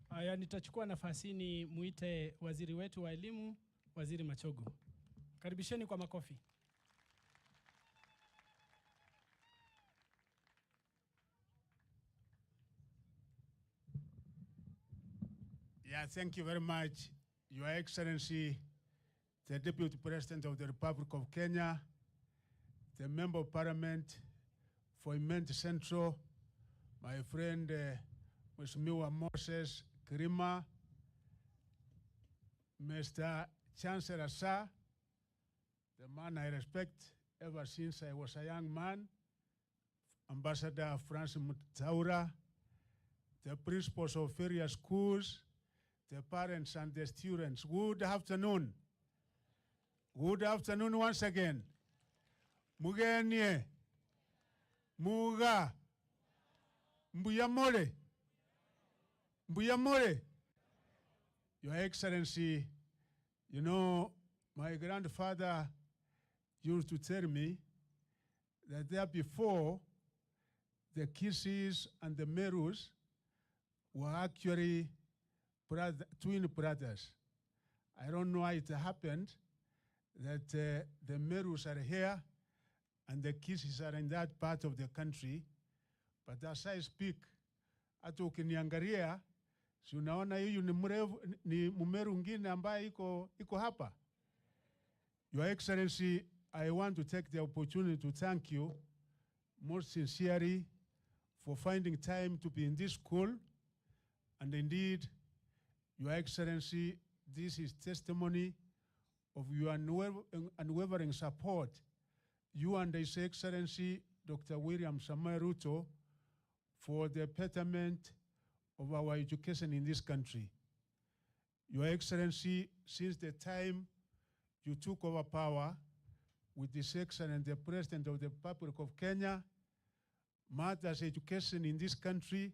S6: Haya, nitachukua nafasi ni muite waziri wetu wa elimu, Waziri Machogu. Karibisheni kwa makofi.
S7: Yeah, thank you very much, Your Excellency, the Deputy President of the Republic of Kenya, the Member of Parliament for Immense Central, my friend Mheshimiwa Moses Kirima, Mr. Chancellor Sir, the man I respect ever since I was a young man, Ambassador Francis Mutaura, the principals of various schools, the parents and the students. Good afternoon. Good afternoon once again. Mugenie, Muga, Mbuyamore, Mbuyamore. Your Excellency, you know, my grandfather used to tell me that there before, the Kisses and the Merus were actually twin brothers. I don't know how it happened that the Merus are here and the Kisses are in that part of the country. But as I speak, hata ukiniangalia, si unaona huyu ni Mumeru ngine ambaye iko hapa. Your Excellency, I want to take the opportunity to thank you most sincerely for finding time to be in this school. And indeed, Your Excellency, this is testimony of your unwavering support. You and His Excellency, Dr. William Samoei Ruto, for the betterment of our education in this country. Your Excellency, since the time you took over power with His Excellency, the President of the Republic of Kenya, matters education in this country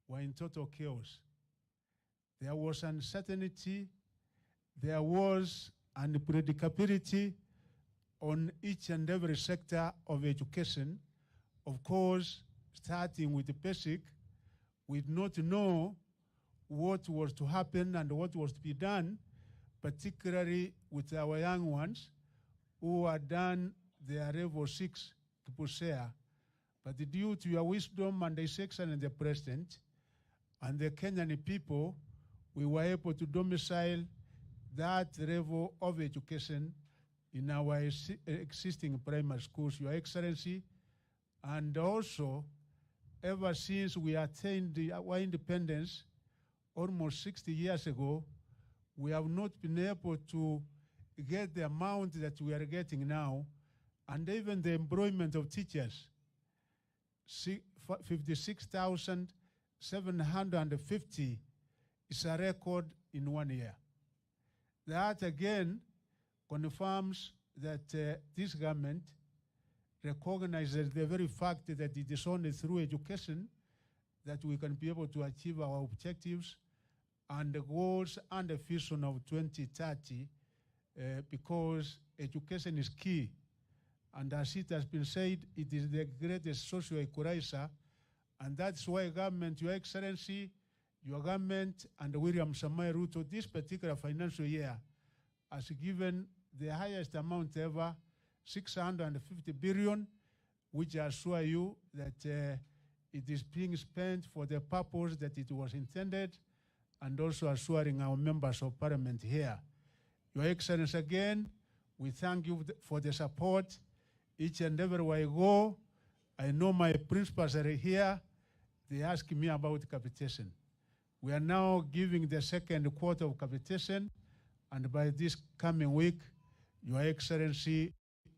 S7: were in total chaos. There was uncertainty, there was unpredictability on each and every sector of education. Of course, starting with the basic, we did not know what was to happen and what was to be done, particularly with our young ones who had done their level 6 Kipusea. But due to your wisdom and His Excellency the President and the Kenyan people, we were able to domicile that level of education in our existing primary schools, Your Excellency. And also, ever since we attained our independence almost 60 years ago, we have not been able to get the amount that we are getting now, and even the employment of teachers. 56,750 is a record in 1 year. That again confirms that this government recognizes the very fact that it is only through education that we can be able to achieve our objectives and the goals and the vision of 2030, because education is key. And as it has been said, it is the greatest social equalizer, and that's why government, Your Excellency, your government and William Samoei Ruto this particular financial year has given the highest amount ever, 650 billion, which I assure you that it is being spent for the purpose that it was intended, and also assuring our members of parliament here. Your Excellency, again, we thank you for the support. Each and everywhere I go, I know my principals are here. They ask me about capitation. We are now giving the second quarter of capitation, and by this coming week, Your Excellency,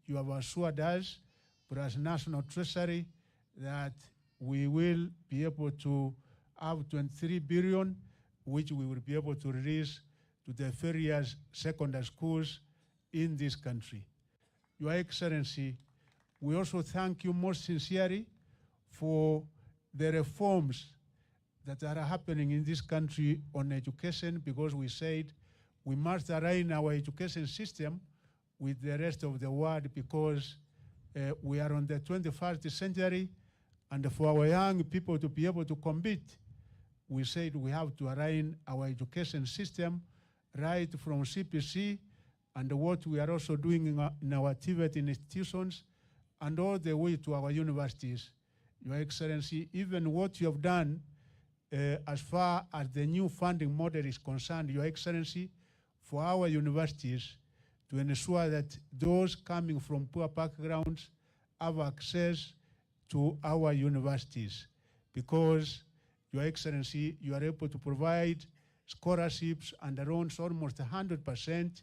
S7: you have assured us, plus National Treasury, that we will be able to have 23 billion, which we will be able to release to the various secondary schools in this country. Your Excellency, we also thank you most sincerely for the reforms that are happening in this country on education, because we said we must align our education system with the rest of the world, because we are on the 21st century, and for our young people to be able to compete, we said we have to align our education system right from CPC and what we are also doing in our activity institutions and all the way to our universities. Your Excellency, even what you have done as far as the new funding model is concerned, Your Excellency, for our universities to ensure that those coming from poor backgrounds have access to our universities, because, Your Excellency, you are able to provide scholarships and loans almost 100%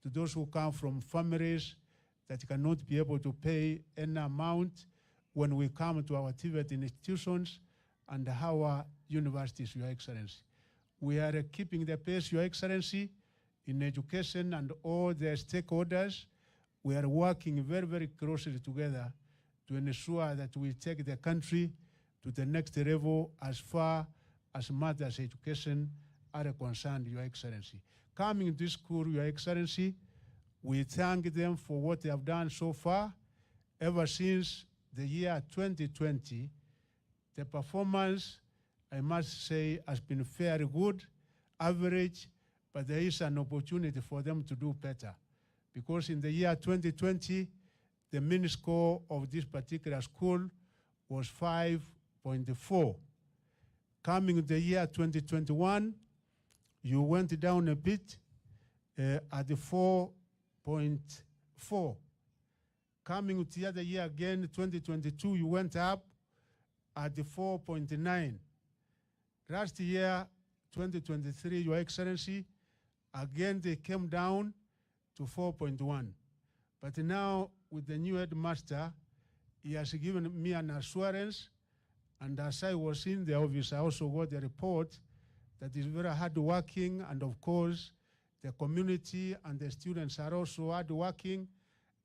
S7: to those who come from families that cannot be able to pay any amount when we come to our activity institutions and our universities, Your Excellency. We are keeping the pace, Your Excellency, in education, and all the stakeholders. We are working very, very closely together to ensure that we take the country to the next level as far as matters education are concerned, Your Excellency. Coming to school, Your Excellency, we thank them for what they have done so far. Ever since the year 2020, the performance, I must say, has been very good, average, but there is an opportunity for them to do better. Because in the year 2020, the mean score of this particular school was 5.4. Coming to the year 2021, you went down a bit at the 4.4. Coming to the other year again, 2022, you went up at the 4.9. Last year, 2023, Your Excellency, again they came down to 4.1. But now, with the new headmaster, he has given me an assurance, and as I was in the office, I also got a report that is very hardworking, and of course, the community and the students are also hardworking,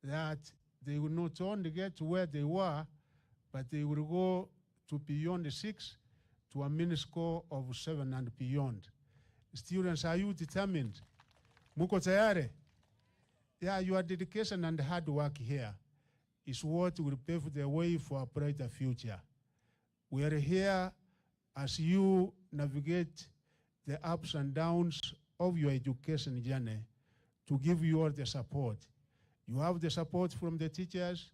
S7: that they will not only get to where they were, but they will go to beyond 6 to a mean score of 7 and beyond. Students, are you determined? Muko tayari? Yeah, your dedication and hard work here is what will pave the way for a brighter future. We are here as you navigate the ups and downs of your education journey to give you all the support. You have the support from the teachers,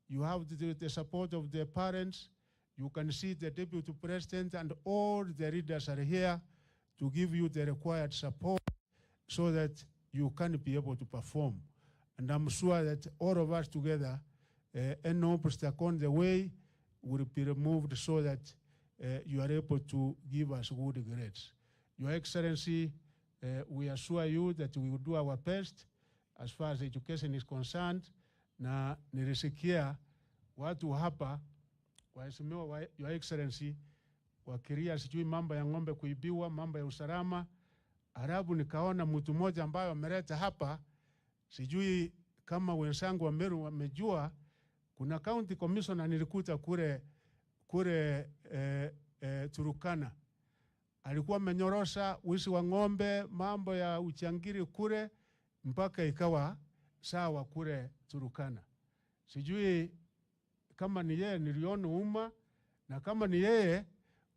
S7: you have the support of the parents, you can see the Deputy President and all the leaders are here to give you the required support so that you can be able to perform. And I'm sure that all of us together, any obstacle on the way will be removed so that you are able to give us good grades. Your Excellency, we assure you that we will do our best as far as education is concerned, na nilisikia watu hapa waheshimiwa Your Excellency wakiria sijui mambo ya ng'ombe kuibiwa, mambo ya usalama. Arabu nikaona mtu mmoja ambaye ameleta hapa, sijui kama wenzangu wa Meru wamejua, kuna county commissioner nilikuta kule Turukana. Alikuwa amenyorosha wizi wa ng'ombe, mambo ya uchangiri kule, mpaka ikawa sawa kule Turukana. Sijui kama ni yeye, niliona umma, na kama ni yeye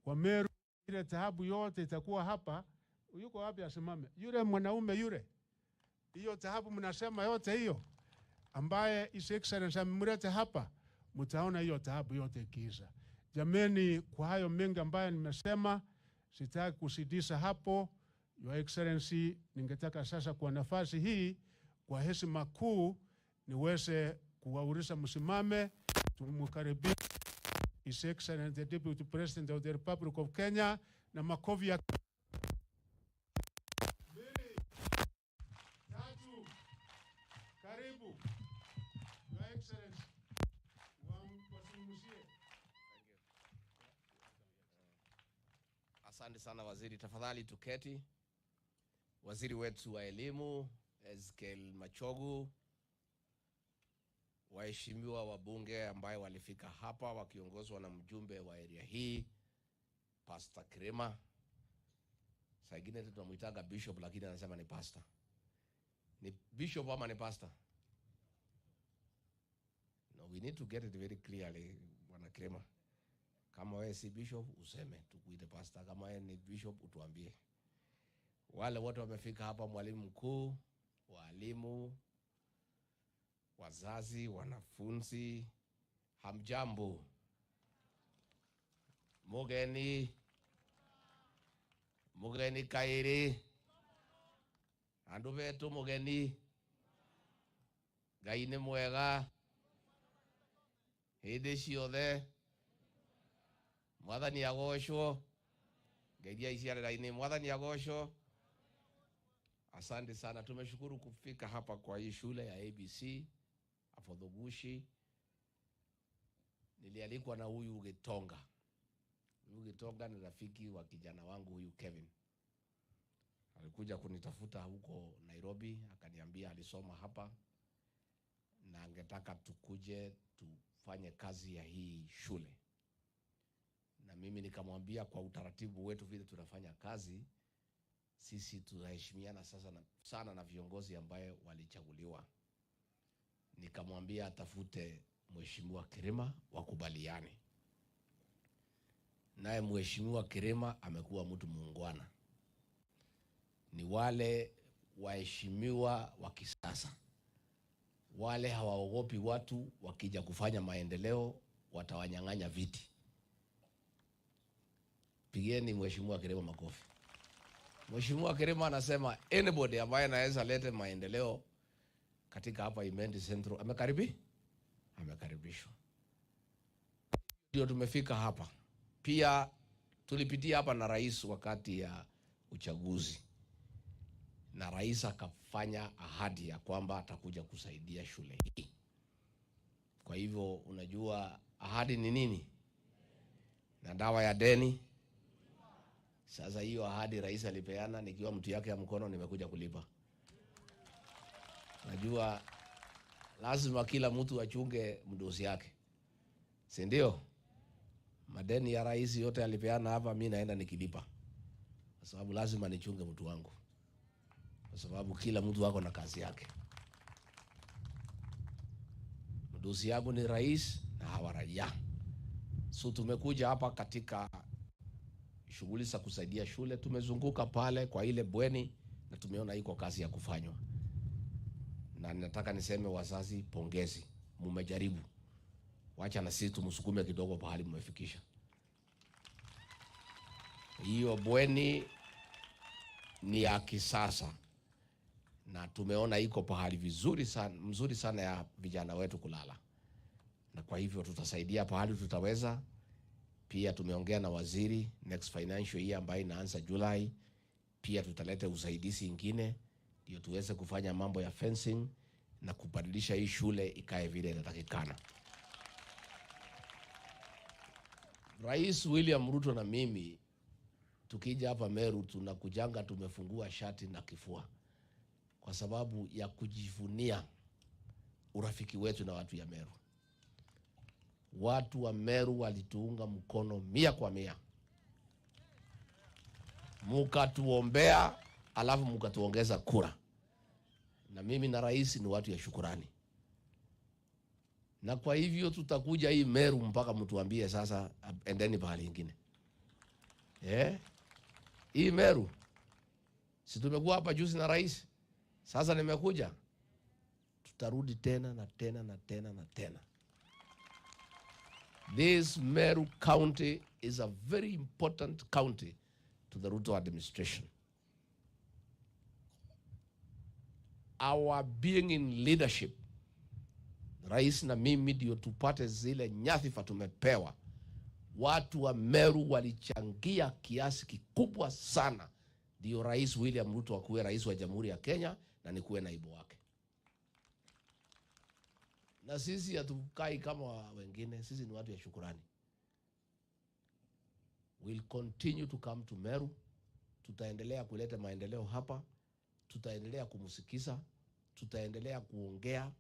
S7: wa Meru, ile taabu yote itakuwa hapa. Yuko wapi asimame? Yule mwanaume yule. Hiyo taabu mnasema yote hiyo ambaye His Excellency amemleta hapa, mtaona hiyo taabu yote ikiisha. Jameni, kwa hayo mengi ambayo nimesema, sitaki kusidisha hapo. Your Excellency, ningetaka sasa kwa nafasi hii, kwa heshima kuu, niweze kuwauliza msimame, tumkaribishe His Excellency the Deputy President of the Republic of Kenya, na makofi ya karibu. Your Excellency, wasungumzie.
S8: Asante sana waziri, tafadhali tuketi. Waziri wetu wa elimu Ezekiel Machogu, waheshimiwa wabunge ambaye walifika hapa wakiongozwa na mjumbe wa area hii Pastor Krema. Saa ingine tunamuitaga bishop lakini anasema ni pastor. Ni bishop ama ni pastor? No, we need to get it very clearly, Bwana Krema. Kama wewe si bishop useme, tukuite pastor. Kama wewe ni bishop utuambie. Wale wote wamefika hapa, mwalimu mkuu, walimu, wazazi, wanafunzi, hamjambo. Mugeni kairi. Andu betu mugeni. Ngai ni mwega. Hindi ciothe. Mwathani agocwo. Ngai iciarĩra-inĩ, Mwathani agocwo. Asante sana, tumeshukuru kufika hapa kwa hii shule ya ABC Afodhogushi. Nilialikwa na huyu Gitonga. Huyu Gitonga ni rafiki wa kijana wangu huyu Kevin. Alikuja kunitafuta huko Nairobi, akaniambia alisoma hapa na angetaka tukuje tufanye kazi ya hii shule. Na mimi nikamwambia kwa utaratibu wetu vile tunafanya kazi, sisi tunaheshimiana sasa sana na viongozi ambaye walichaguliwa. Nikamwambia atafute Mheshimiwa Kirima wakubaliane. Naye Mheshimiwa Kirima amekuwa mtu muungwana. Ni wale waheshimiwa wa kisasa. Wale hawaogopi watu wakija kufanya maendeleo watawanyang'anya viti. Pigeni Mheshimiwa Kirima makofi. Mheshimiwa Kirima anasema anybody ambaye anaweza lete maendeleo katika hapa Imenti Central amekaribishwa. Ndio tumefika hapa. Pia tulipitia hapa na rais wakati ya uchaguzi. Na rais akafanya ahadi ya kwamba atakuja kusaidia shule hii. Kwa hivyo unajua ahadi ni nini? Na dawa ya deni. Sasa hiyo ahadi rais alipeana, nikiwa mtu yake ya mkono nimekuja kulipa. Najua lazima kila mtu achunge mdosi yake. Si ndio? Madeni ya rais yote alipeana hapa, mimi naenda nikilipa. Kwa sababu lazima nichunge mtu wangu. Kwa sababu kila mtu wako na kazi yake. Mdosi yangu ni rais na hawa raia. So tumekuja hapa katika shughuli za kusaidia shule. Tumezunguka pale kwa ile bweni na tumeona iko kazi ya kufanywa. Na nataka niseme wazazi pongezi. Mmejaribu. Wacha na sisi tumsukume kidogo pahali mmefikisha. Hiyo bweni ni ya kisasa. Na tumeona iko pahali vizuri sana, mzuri sana ya vijana wetu kulala. Na kwa hivyo tutasaidia pahali tutaweza. Pia tumeongea na waziri next financial year ambayo inaanza Julai. Pia tutaleta usaidizi ingine ndio tuweze kufanya mambo ya fencing na kubadilisha hii shule ikae vile inatakikana. Rais William Ruto na mimi tukija hapa Meru tunakujanga tumefungua shati na kifua. Kwa sababu ya kujivunia urafiki wetu na watu ya Meru. Watu wa Meru walituunga mkono 100%. Mukatuombea, alafu mukatuongeza kura. Na mimi na rais ni watu ya shukurani. Na kwa hivyo tutakuja hii Meru mpaka mtuambie sasa endeni pahali ingine. Hii Meru. Si tumekuwa hapa juzi na rais. Sasa nimekuja. Tutarudi tena na tena na tena na tena. This Meru County is a very important county to the Ruto administration. Our being in leadership, rais na mimi ndio tupate zile nyadhifa tumepewa. Watu wa Meru walichangia kiasi kikubwa sana ndio Rais William Ruto akuwe rais wa Jamhuri ya Kenya na nikuwe naibu wake. Na sisi hatukai kama wengine, sisi ni watu ya shukurani. We'll continue to come to Meru. Tutaendelea kuleta maendeleo hapa. Tutaendelea kumsikiza. Tutaendelea kuongea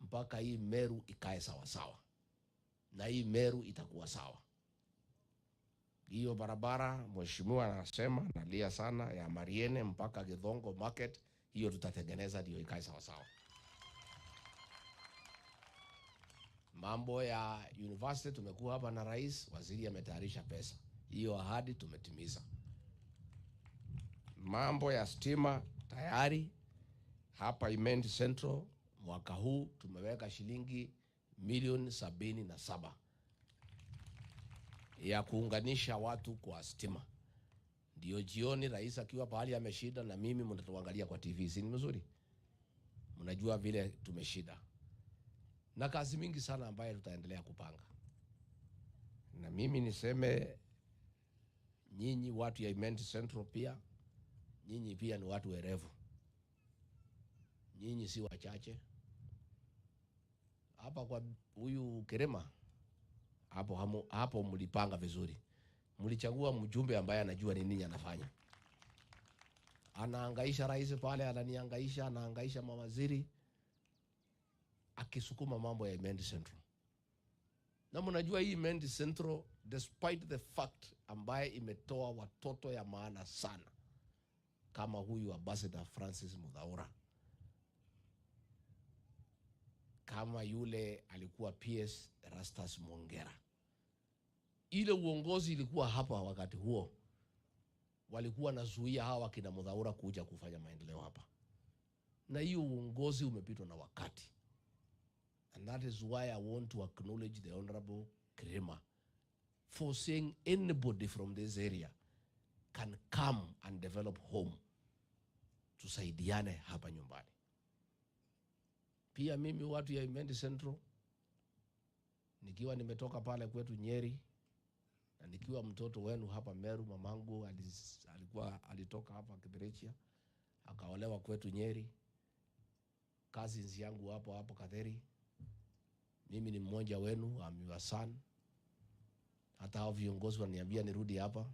S8: mpaka hii Meru ikae sawa sawa. Na hii Meru itakuwa sawa. Hiyo barabara mheshimiwa anasema nalia sana ya Mariene mpaka Githongo Market, hiyo tutatengeneza ndio ikae sawa sawa. Mambo ya university tumekuwa hapa na rais, waziri ametayarisha pesa. Hiyo ahadi tumetimiza. Mambo ya stima tayari hapa Imenti Central mwaka huu tumeweka shilingi milioni 77 ya kuunganisha watu kwa stima. Ndio jioni rais akiwa pahali ameshida na mimi mnatuangalia kwa TV. Si ni mzuri? Mnajua vile tumeshida. Na kazi mingi sana ambayo tutaendelea kupanga. Na mimi niseme nyinyi watu ya Imenti Central pia, nyinyi pia ni watu werevu. Nyinyi si wachache. Hapa kwa huyu Kirima, hapo mlipanga vizuri. Mlichagua mjumbe ambaye anajua ni nini anafanya. Anahangaisha rais pale, ananihangaisha, anahangaisha mawaziri akisukuma mambo ya Imenti Central. Na mnajua hii Imenti Central despite the fact ambaye imetoa watoto ya maana sana. kama huyu Ambassador Francis Mudhaura, kama yule alikuwa PS Erastus Mongera. Ile uongozi ilikuwa hapa wakati huo, walikuwa nazuia hawa kina Mudhaura kuja kufanya maendeleo hapa, na hiyo uongozi umepitwa na wakati. And that is why I want to acknowledge the Honorable Kirima for saying anybody from this area can come and develop home. Tusaidiane hapa nyumbani. Pia mimi watu ya Imenti Central, nikiwa nimetoka pale kwetu Nyeri, na nikiwa mtoto wenu hapa Meru, mamangu alitoka hapa Kiberechia, akaolewa kwetu Nyeri. Cousins yangu hapo Katheri. Mimi ni mmoja wenu, I'm your son. Hata hao viongozi wananiambia nirudi hapa.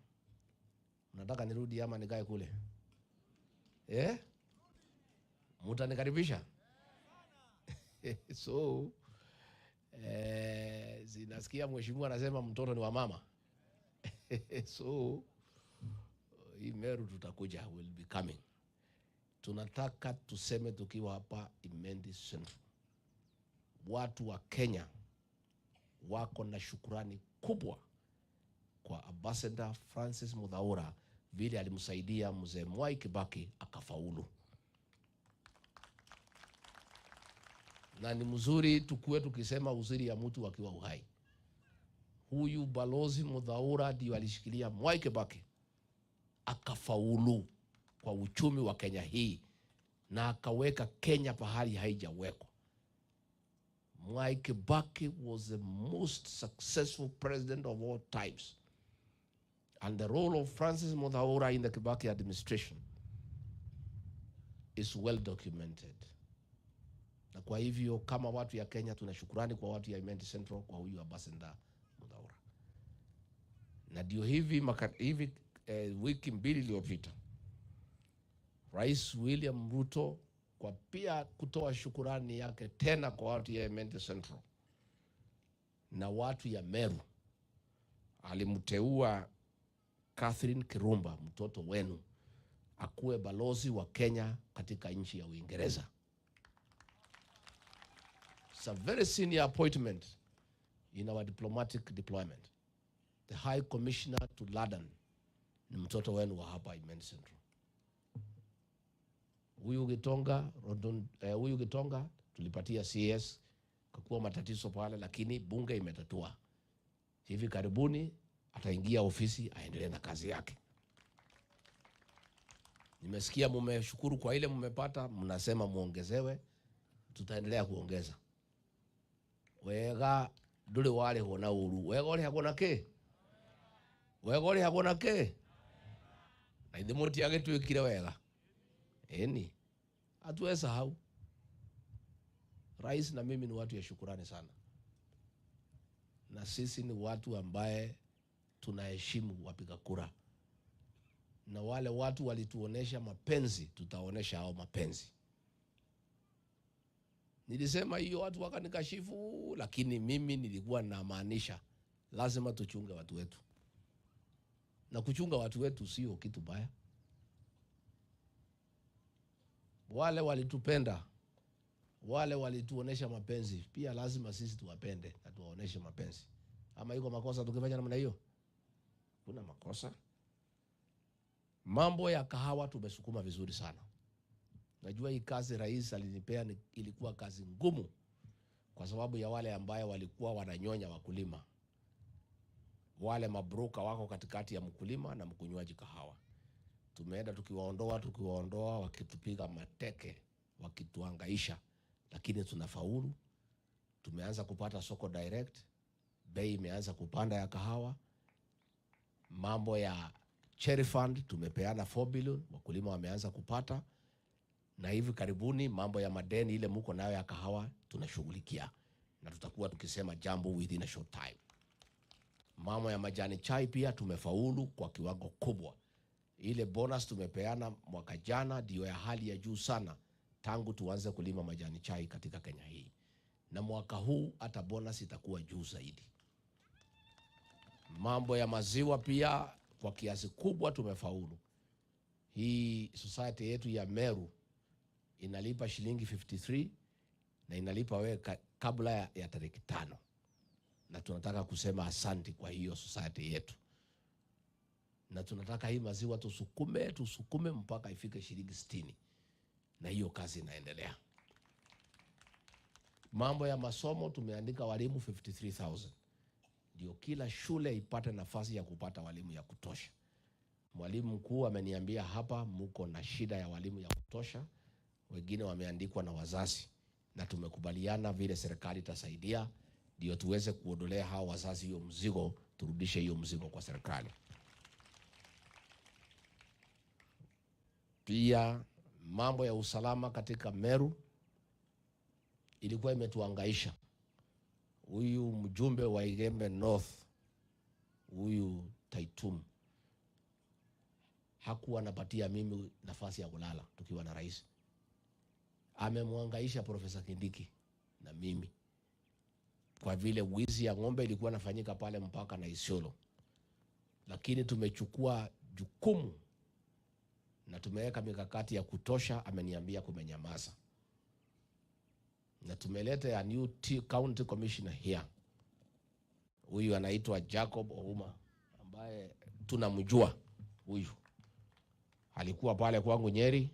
S8: Unataka nirudi ama nikae kule? Mtanikaribisha? So zinasikia mheshimiwa anasema mtoto ni wa mama. So hii Meru tutakuja, will be coming. Tunataka tuseme tukiwa hapa Imenti Central, watu wa Kenya wako na shukrani kubwa kwa Ambassador Francis Mudhaura vile alimsaidia mzee Mwai Kibaki akafaulu. Na ni mzuri tukue tukisema uzuri ya mtu akiwa uhai. Huyu Balozi Mudhaura ndio alishikilia Mwai Kibaki akafaulu kwa uchumi wa Kenya hii, na akaweka Kenya pahali haijawekwa. Mwai Kibaki was the most successful president of all times. And the role of Francis Mudhaura in the Kibaki administration is well documented. Na kwa hivyo kama watu ya Kenya tunashukurani kwa watu ya Imenti Central kwa huyu Ambassador Mudhaura. Na ndio hivi wiki mbili iliyopita, Rais William Ruto kwa pia kutoa shukurani yake tena kwa watu ya Imenti Central na watu ya Meru, alimteua Catherine Kirumba, mtoto wenu, akuwe balozi wa Kenya katika nchi ya Uingereza. It's a very senior appointment in our diplomatic deployment. The High Commissioner to London ni mtoto wenu wa hapa Imenti Central. Huyu Gitonga tulipatia CS kwa matatizo pale, lakini bunge imetatua. Hivi karibuni ataingia ofisi aendelee na kazi yake. Nimesikia mmeshukuru kwa ile mmepata, mnasema muongezewe, tutaendelea kuongeza. Wega nduri wale hona uru, wega ole hakuna ke? Wega ole hakuna ke? Na idimoti yake tuikire wega. Hatuweza hau. Rais na mimi ni watu ya shukurani sana. Na sisi ni watu ambaye tunaheshimu wapiga kura. Na wale watu walituonesha mapenzi, tutaonesha hao mapenzi. Nilisema hiyo watu wakanikashifu, lakini mimi nilikuwa namaanisha lazima tuchunge watu wetu. Na kuchunga watu wetu sio kitu baya. Wale walitupenda, wale walituonesha mapenzi, pia lazima sisi tuwapende na tuwaoneshe mapenzi. Ama iko makosa tukifanya namna hiyo? Kuna makosa. Mambo ya kahawa tumesukuma vizuri sana. Najua hii kazi rais alinipea ilikuwa kazi ngumu kwa sababu ya wale ambaye walikuwa wananyonya wakulima. Wale mabroka wako katikati ya mkulima na mkunywaji kahawa. Tumeenda tukiwaondoa wakitupiga mateke, wakituhangaisha, lakini tunafaulu. Tumeanza kupata soko direct, bei imeanza kupanda ya kahawa. Mambo ya cherry fund tumepeana 4 billion, wakulima wameanza kupata. Na hivi karibuni mambo ya madeni ile mko nayo ya kahawa tunashughulikia, na tutakuwa tukisema jambo within a short time. Mambo ya majani chai pia tumefaulu kwa kiwango kubwa. Ile bonus tumepeana mwaka jana ndio ya hali ya juu sana tangu tuanze kulima majani chai katika Kenya hii. Na mwaka huu hata bonus itakuwa juu zaidi. Mambo ya maziwa pia kwa kiasi kubwa tumefaulu. hii society yetu ya Meru inalipa shilingi 53 na inalipa wewe kabla ya tarehe 5. Na tunataka kusema asante kwa hiyo society yetu. Na tunataka hii maziwa tusukume mpaka ifike shilingi 60. Na hiyo kazi inaendelea. Mambo ya masomo tumeandika walimu 53,000. Ndio kila shule ipate nafasi ya kupata walimu ya kutosha. Mwalimu mkuu ameniambia hapa mko na shida ya walimu ya kutosha. Wengine wameandikwa na wazazi. Na tumekubaliana vile serikali itasaidia ndio tuweze kuondolea hao wazazi hiyo mzigo, turudishe hiyo mzigo kwa serikali. Pia mambo ya usalama katika Meru ilikuwa imetuangaisha. Huyu mjumbe wa Igembe North, huyu Taitum, hakuwa anapatia mimi nafasi ya kulala tukiwa na rais. Amemwangaisha Profesa Kindiki na mimi. Kwa vile wizi ya ng'ombe ilikuwa inafanyika pale mpaka na Isiolo. Lakini tumechukua jukumu na tumeweka mikakati ya kutosha, ameniambia kumenyamaza. Na tumeleta a new county commissioner here. Huyu anaitwa Jacob Ouma ambaye tunamjua huyu. Alikuwa pale kwangu Nyeri.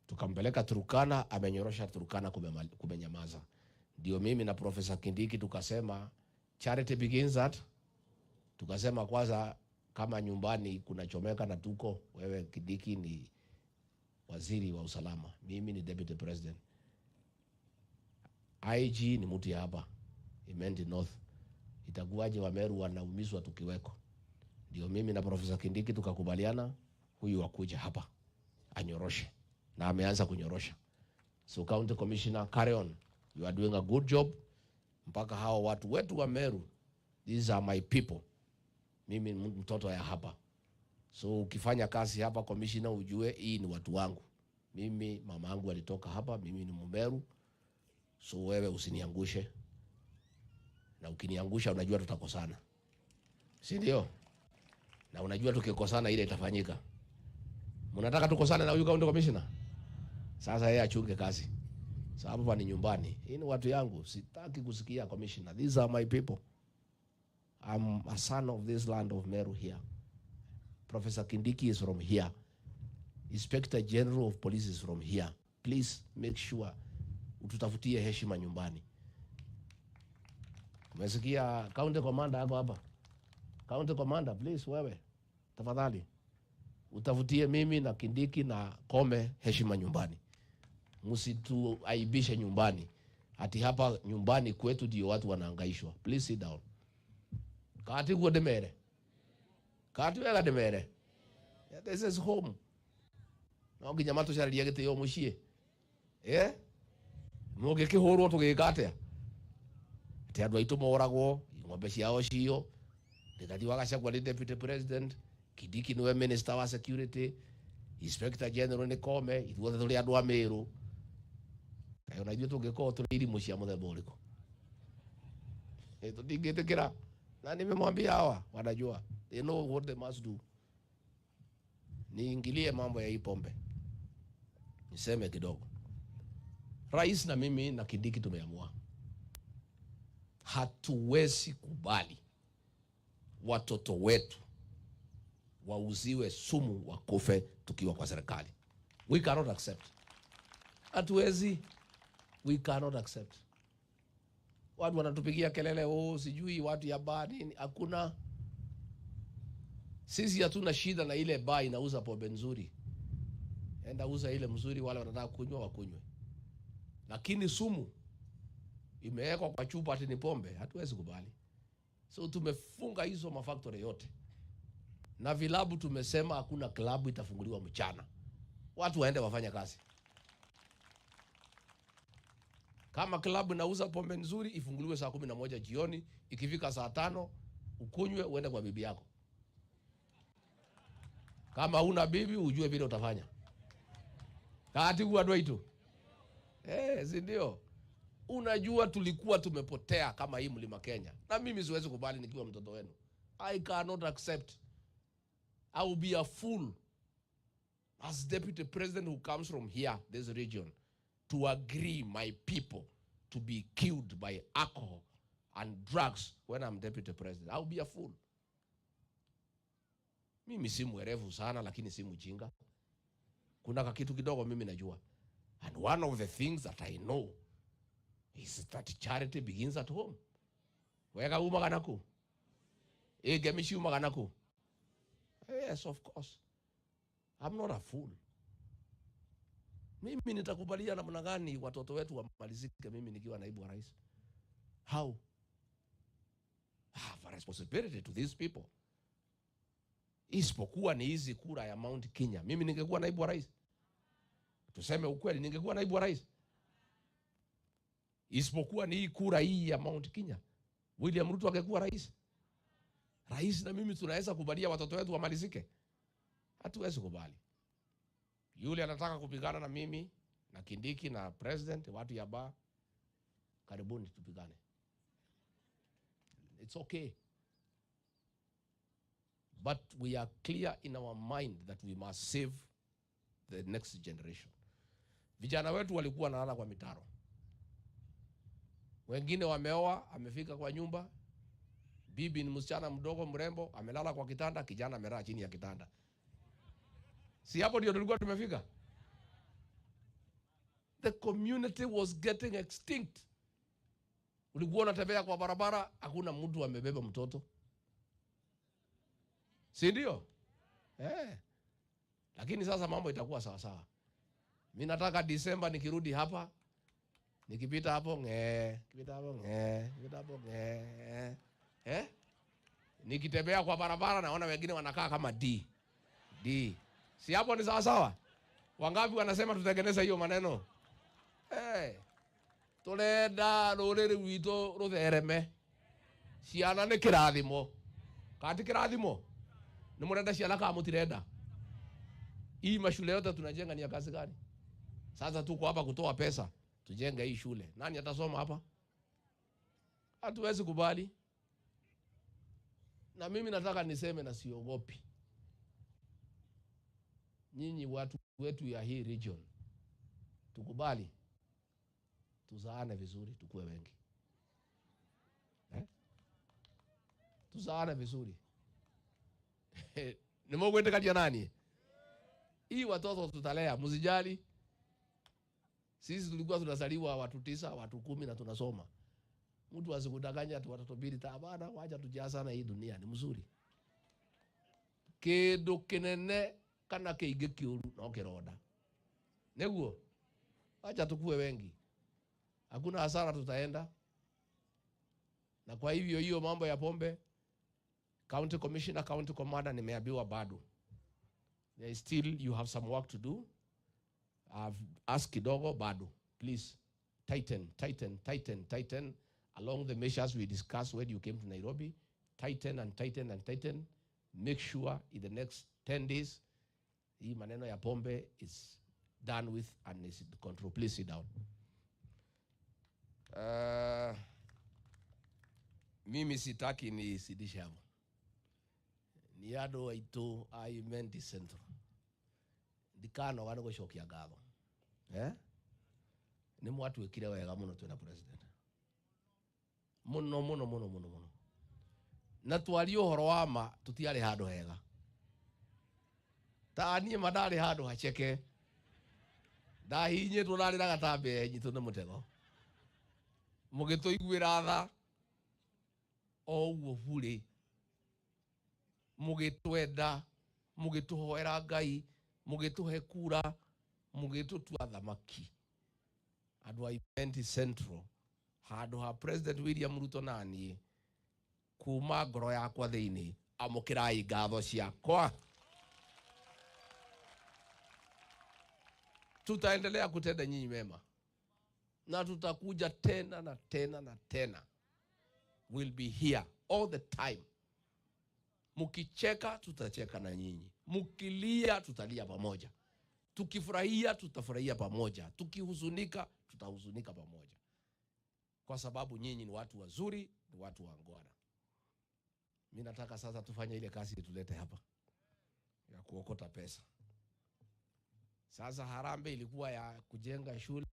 S8: Tukampeleka Turkana, amenyorosha Turkana kumenyamaza. Ndio mimi na Profesa Kindiki tukasema charity begins at. Tukasema kwanza kama nyumbani kuna chomeka na tuko, wewe Kindiki ni waziri wa usalama, mimi ni deputy president. IG ni mtu ya hapa Imendi North. Itakuwaje wa Meru wanaumizwa tukiweko? Ndio mimi na Profesa Kindiki tukakubaliana huyu wakuja hapa anyoroshe. Na ameanza kunyorosha. So county commissioner, carry on. You are doing a good job. Mpaka hao watu wetu wa Meru, these are my people. Mimi mtoto ya hapa. So ukifanya kazi hapa commissioner, ujue hii ni watu wangu. Mimi mama yangu alitoka hapa, mimi ni Mmeru. So wewe usiniangushe. Na ukiniangusha unajua tutakosana. Si ndio? Na unajua tukikosana ile itafanyika. Mnataka tukosane na huyu county commissioner? Sasa yeye achunge kazi. Sababu hapa ni nyumbani. Hii ni watu yangu. Sitaki kusikia commissioner. These are my people. I'm a son of this land of Meru here. Professor Kindiki is from here. Inspector General of Police is from here. Please make sure ututafutie heshima nyumbani. Umesikia county commander hapo hapa? County commander, please wewe. Tafadhali. Utafutie mimi na Kindiki na Kome heshima nyumbani. Msituaibishe nyumbani. Ati hapa nyumbani kwetu ndio watu wanahangaishwa. Please sit down. Kati kwa demere. Kati wega demere. Yeah, this is home. Na ukinyamato sharia gete yo mushie. Muge kihoro tugikate. Ati andu aitu moragwo, ng'ombe ciao cio. Ndithati wa Gachagua ni deputy president. Kindiki niwe minister wa security. Inspector General ni Kome, ithuothe tuli andu a Meru. Kayo na ithuĩ tũngĩkorwo tũrĩ irimũ cia mũthemba ũrĩkũ? Tũtingĩtĩkĩra. Na nimemwambia hawa wanajua. They know what they must do. Niingilie mambo ya hii pombe. Niseme kidogo. Rais na mimi na Kindiki tumeamua. Hatuwezi kubali watoto wetu wauziwe sumu wakufe tukiwa kwa serikali. We cannot accept. Hatuwezi. We cannot accept. Watu wanatupigia kelele, sijui watu ya bar nini. Hakuna. Sisi hatuna shida na ile bar inauza pombe nzuri. Enda uza ile mzuri, wale wanataka kunywa wakunywe. Lakini sumu imewekwa kwa chupa ati ni pombe, hatuwezi kubali. So tumefunga hizo mafactory yote. Na vilabu tumesema hakuna klabu itafunguliwa mchana. Watu waende wafanya kazi. Kama klabu inauza pombe nzuri, ifunguliwe saa 11 jioni, ikifika saa 5 ukunywe uende kwa bibi yako. Kama huna bibi ujue vile utafanya. Kati kwa dwaitu. Si ndio? Unajua tulikuwa tumepotea kama hii Mlima Kenya. Na mimi siwezi kubali nikiwa mtoto wenu. I cannot accept. I will be a fool as deputy president who comes from here, this region, to agree my people to be killed by alcohol and drugs when I'm deputy president. I'll be a fool. Mimi si mwerevu sana, lakini si mjinga. Kuna kakitu kidogo mimi najua. And one of the things that I know is that charity begins at home. Weka umaganaku. Gemishi umaganaku. Yes, of course. I'm not a fool. Mimi nitakubalia namna gani watoto wetu wamalizike mimi nikiwa naibu wa rais? How? I have a responsibility to these people. Isipokuwa ni hizi kura ya Mount Kenya, mimi ningekuwa naibu wa rais. Tuseme ukweli, ningekuwa naibu wa rais. Isipokuwa ni hii kura hii ya Mount Kenya, William Ruto angekuwa rais. Rais na mimi tunaweza kubalia watoto wetu wamalizike? Hatuwezi kubali. Yule anataka kupigana na mimi na Kindiki na president, watu ya ba, karibuni tupigane. It's okay. But we are clear in our mind that we must save the next generation. Vijana wetu walikuwa nalala kwa mitaro. Wengine wameoa, amefika kwa nyumba. Bibi ni msichana mdogo mrembo, amelala kwa kitanda, kijana amelala chini ya kitanda. Si hapo ndio tulikuwa tumefika? The community was getting extinct. Ulikuwa unatembea kwa barabara, hakuna mtu amebeba mtoto. Si ndio? Lakini sasa mambo itakuwa sawa sawa. Mimi nataka Disemba nikirudi hapa, nikipita hapo nikitembea kwa barabara naona wengine wanakaa kama D. Si hapo ni sawa sawa? Wangapi wanasema tutengeneza hiyo maneno? Tulenda ruriri rwito ruthereme. Ciana ni kirathimo. Kati kirathimo. Ni murenda ciana kama mutirenda. Hii mashule yote tunajenga ni ya kazi gani? Sasa tuko hapa kutoa pesa tujenge hii shule. Nani atasoma hapa? Hatuwezi kubali. Na mimi nataka niseme na siogopi. Nyinyi watu wetu ya hii region, tukubali tuzaane vizuri, tukue wengi. Tuzaane vizuri. Ni Mungu endekaje nani? Hii watoto tutalea, msijali. Sisi tulikuwa tunazaliwa watu 9, watu 10 na tunasoma. Mtu asikudanganya ati watoto 2 tabana, wacha tujazana hii dunia ni mzuri. Kindu kinene kana kiingi kiuru no kironda. Neguo. Wacha tukue wengi. Hakuna hasara tutaenda. Na kwa hivyo hiyo mambo ya pombe, county commissioner, county commander nimeambiwa bado. There is still, you have some work to do. I've asked kidogo bado. Please tighten along the measures we discussed when you came to Nairobi. Tighten. Make sure in the next 10 days hii maneno ya pombe is done with and is control. Please sit down. Mimi sitaki ni sidishe hapo. Ni ado aitu aimenti centro. Dikano wano gushokia gatho. Ni mwatu wekire wega muno twina president. Muno. Na twali uhoro wa ma tutiari handu hega. Tani madari handu hacheke. Dahinye turari na gatambe nyitu ne mutego. Mugito igwira tha. Owo bure. Mugitwenda, mugituhoera Ngai, mugituhe kura, mugitutua thamaki. Andu a Event Central, handu ha President William Ruto nani kuma ngoro yakwa thiini amukirai ngatho ciakwa. Tutaendelea kutenda nyinyi mema. Na tutakuja tena. We'll be here all the time. Mukicheka tutacheka na nyinyi. Mukilia tutalia pamoja. Tukifurahia tutafurahia pamoja. Tukihuzunika tutahuzunika pamoja. Kwa sababu nyinyi ni watu wazuri, ni watu wangwana. Mimi nataka sasa tufanye ile kazi tulete hapa ya kuokota pesa. Sasa harambee ilikuwa ya kujenga shule